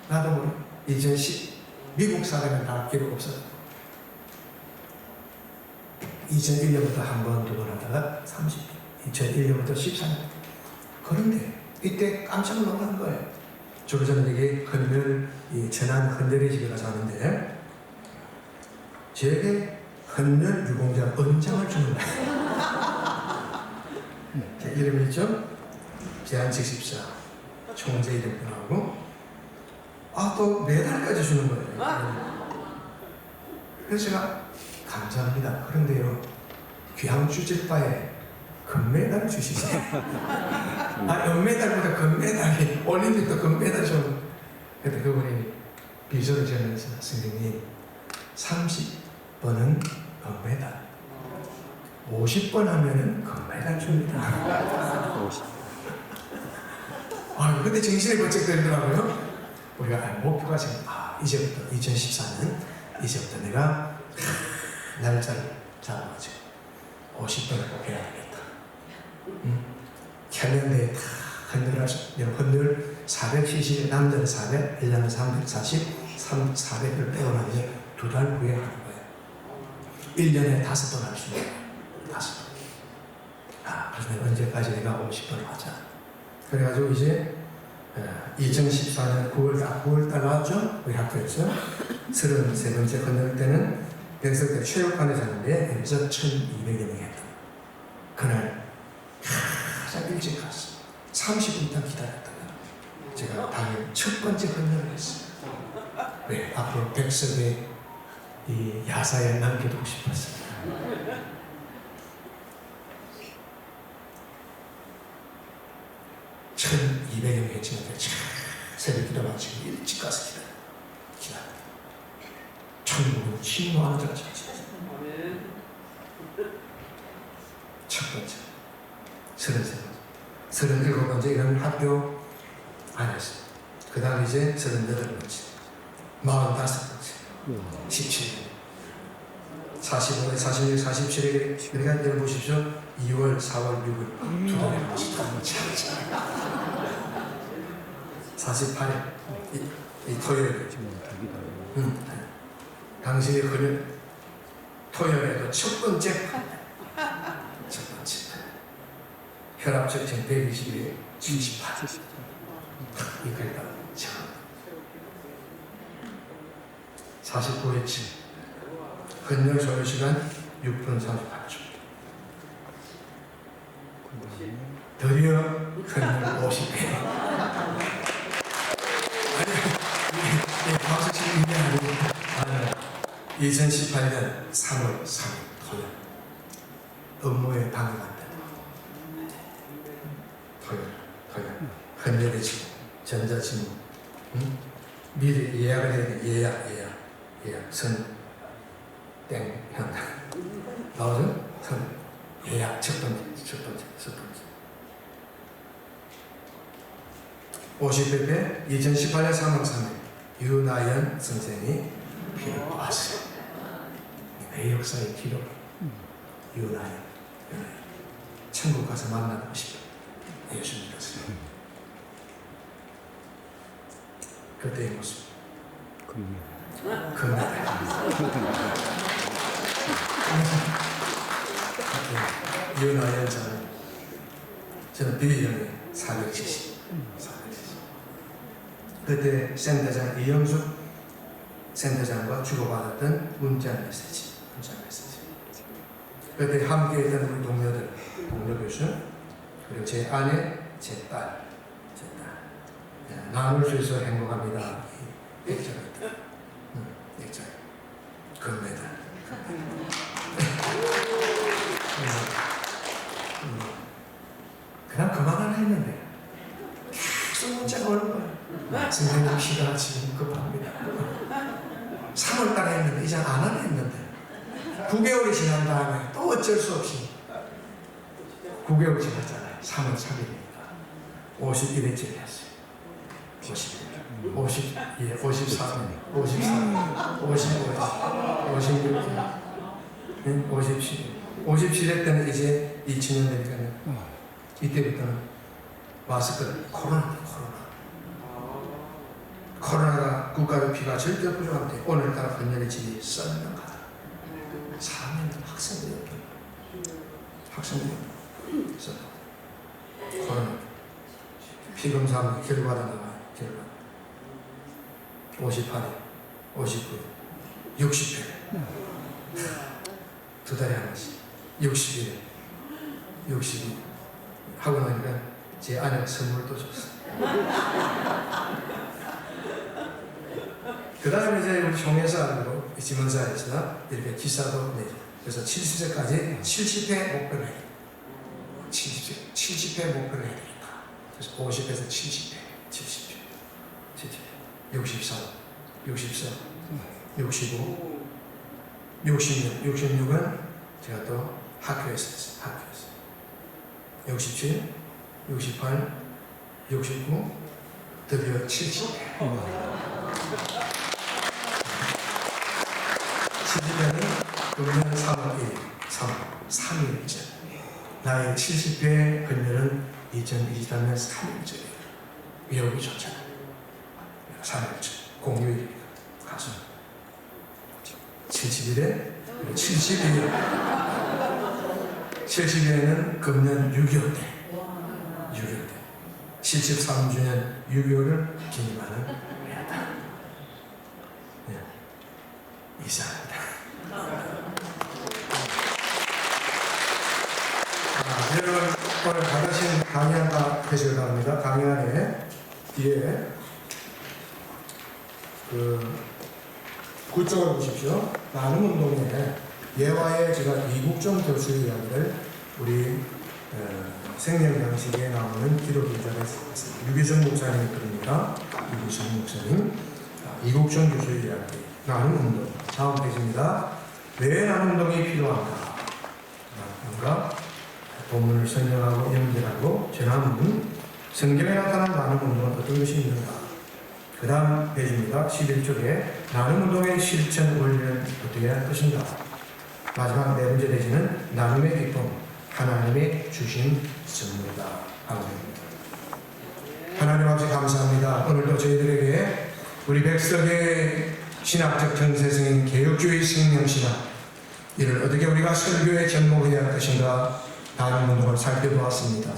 나도 모르 2010 미국 사람은 다 기록 없어졌고 2001년부터 한 번, 두 번 하다가 30회 2001년부터 14년. 그런데 이때 깜짝 놀란 거예요. 주로 저는 이게 헌혈, 천안 헌혈의 집에 가서 하는데 제게 헌혈 유공자 은장을 주는 거예요. 제 이름이 있죠? 제한직 집사 총재 이름하고 또 메달까지 주는 거예요. 그래서 제가 감사합니다. 그런데요, 귀한 주실 바에 금메달을 주시죠. 은메달보다 금메달이 올림픽도 금메달 좀. 그때 그분이 비서를 지으면서 선생님 30번은 금메달 50번 하면은 금메달 줍니다. 50. 근데 정신이 번쩍 들더라고요. 우리가 목표가 지금 이제부터 2014년 이제부터 내가 날짜를 잡아가지고 50번을 꼭 해야 되겠다. 캘린더에 다 헌늘 470, 남자는 400, 여자는 340, 400을 빼고 나면 2달 후에 하는 거예요. 1년에 5번 할 수 있어요. 5번. 그래서 언제까지 내가 50번을 하자. 그래가지고 이제 2014년 9월달 나왔죠? 우리 학교에서 33번째 건널 때는 백석대 체육관에 잤는데 여기서 1200여 명이 했다. 그날 가장 일찍 갔어. 30분 이상 기다렸다가 제가 당일 첫 번째 건널을 했어요. 왜? 앞으로 백석의 이 야사에 남겨두고 싶었어요. 1200여 명이 했지만 새벽 기도 마치고 일찍 가서 기다려. 천국은 침노하는 자가 찾지. 첫 번째 37번째 이런 학교 안 했어요. 그 다음 이제 38번째 45번째 17년 45에 46, 47에 우리가 이제 보십시오. 2월, 4월, 6월 2달에 한번씩 48일 이 토요일에 당시의 토요일에도 첫 번째 혈압 측정 120에 78 이거에다 49회 7 건널 소요시간 6분 38초 드디어 건널 50회 아니 박수 치는 게 아니고 2018년 3월 3일 토요일 업무에 방해가 토요일 헌혈의 지금 전자지문 미리 예약을 해야 돼. 예약 선땡현 나오죠? 선 예약 첫 번째 50회 때 2018년 3월 3일 유나연 선생이 피를 보았어요. 내 역사의 기록 유나연 천국 가서 만나고 싶어. 예수 믿었어요. 그때의 모습 금메달 유나연 저는 비위형이 470 그때 센터장 이영숙 센터장과 주고받았던 문자 메시지 그때 함께 있던 우리 동료 교수 그리고 제 아내, 제 딸 나눌 수 있어 행복합니다. 액자가 있다. 액자 금메달 그냥 그만하라 했는데 계속 문자가 오는 거야. 선생님 시간 지금 급합니다. 3월달에 했는데 이제 안 하려 했는데 9개월이 지난 다음에 또 어쩔 수 없이 9개월 지났잖아요. 3월 3일이니까 51일째 했어요. 51일 54일 54일 55일 57일 57일 때는 이제 2000년 되니까 이때부터는 마스크 코로나가 국가의 피가 절대 부족한데 오늘따라 헌혈의 질이 썰렁하다. 사람은 학생들이 코로나 피검사 결과가 나와요. 58일, 59일, 60일 2달에 한 번씩 60일 하고 나니까 제 아내가 선물도 줬어요. 그 다음에 이제 우리 총회사하고 지문사에서 이렇게 기사도 내죠. 그래서 70세까지 70회 목표를 해요. 70회 목표를 해야 되겠다. 그래서 50에서 70회, 64, 65, 66은 제가 또 학교에서 했어요. 67, 68, 69, 드디어 70회. 70회는 금년 3월 1일, 3일째. 나의 70회 근년은 2023년 3일째예요. 외우기 좋잖아요. 3일째, 공휴일이니까 가서 70일에 70일 70일에는 금년 6.25 때 73주년 6.25를 기념하는 해다. 네. 이상합니다. 여러분 오늘 받으신 강의안가 되시길 바랍니다. 강의안에 뒤에 구쪽을 보십시오. 나눔 운동에 예화의 제가 이국종 교수의 이야기를 우리 생명양식에 나오는 기도 기자가 있습니다. 유기정 목사님이 그럽니다. 유기정 목사님, 이국종 교수의 이야기, 나눔 운동. 다음 페이지입니다. 왜 나눔 운동이 필요한가? 뭔가 본문을 설명하고 연결하고 전하는 성경에 나타난 나눔 운동은 어떤 것이 있는가? 그 다음 페이지입니다. 11쪽에 나눔 운동의 실천 원리는 어떻게 할 것인가? 마지막 네 번째 페이지는 나눔의 기쁨, 하나님의 주신 선물이다. 하나님 아버지 감사합니다. 오늘도 저희들에게 우리 백석의 신학적 정세성인 개혁주의 생명신학, 이를 어떻게 우리가 설교에 접목해야 할 것인가 나눔 운동을 살펴보았습니다.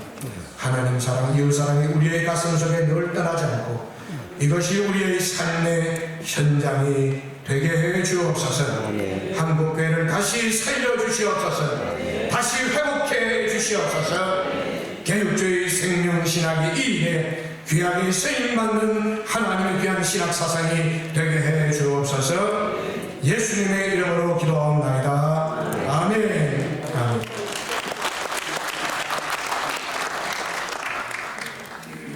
하나님 사랑, 이웃 사랑이 우리의 가슴 속에 늘 떠나지 않고 이것이 우리의 삶의 현장이 되게 해 주옵소서. 한국교회를 다시 살려주시옵소서. 다시 회복해 주시옵소서. 개혁주의 생명신학이 이 일에 귀하게 쓰임받는 하나님의 귀한 신학사상이 되게 해 주옵소서. 예수님의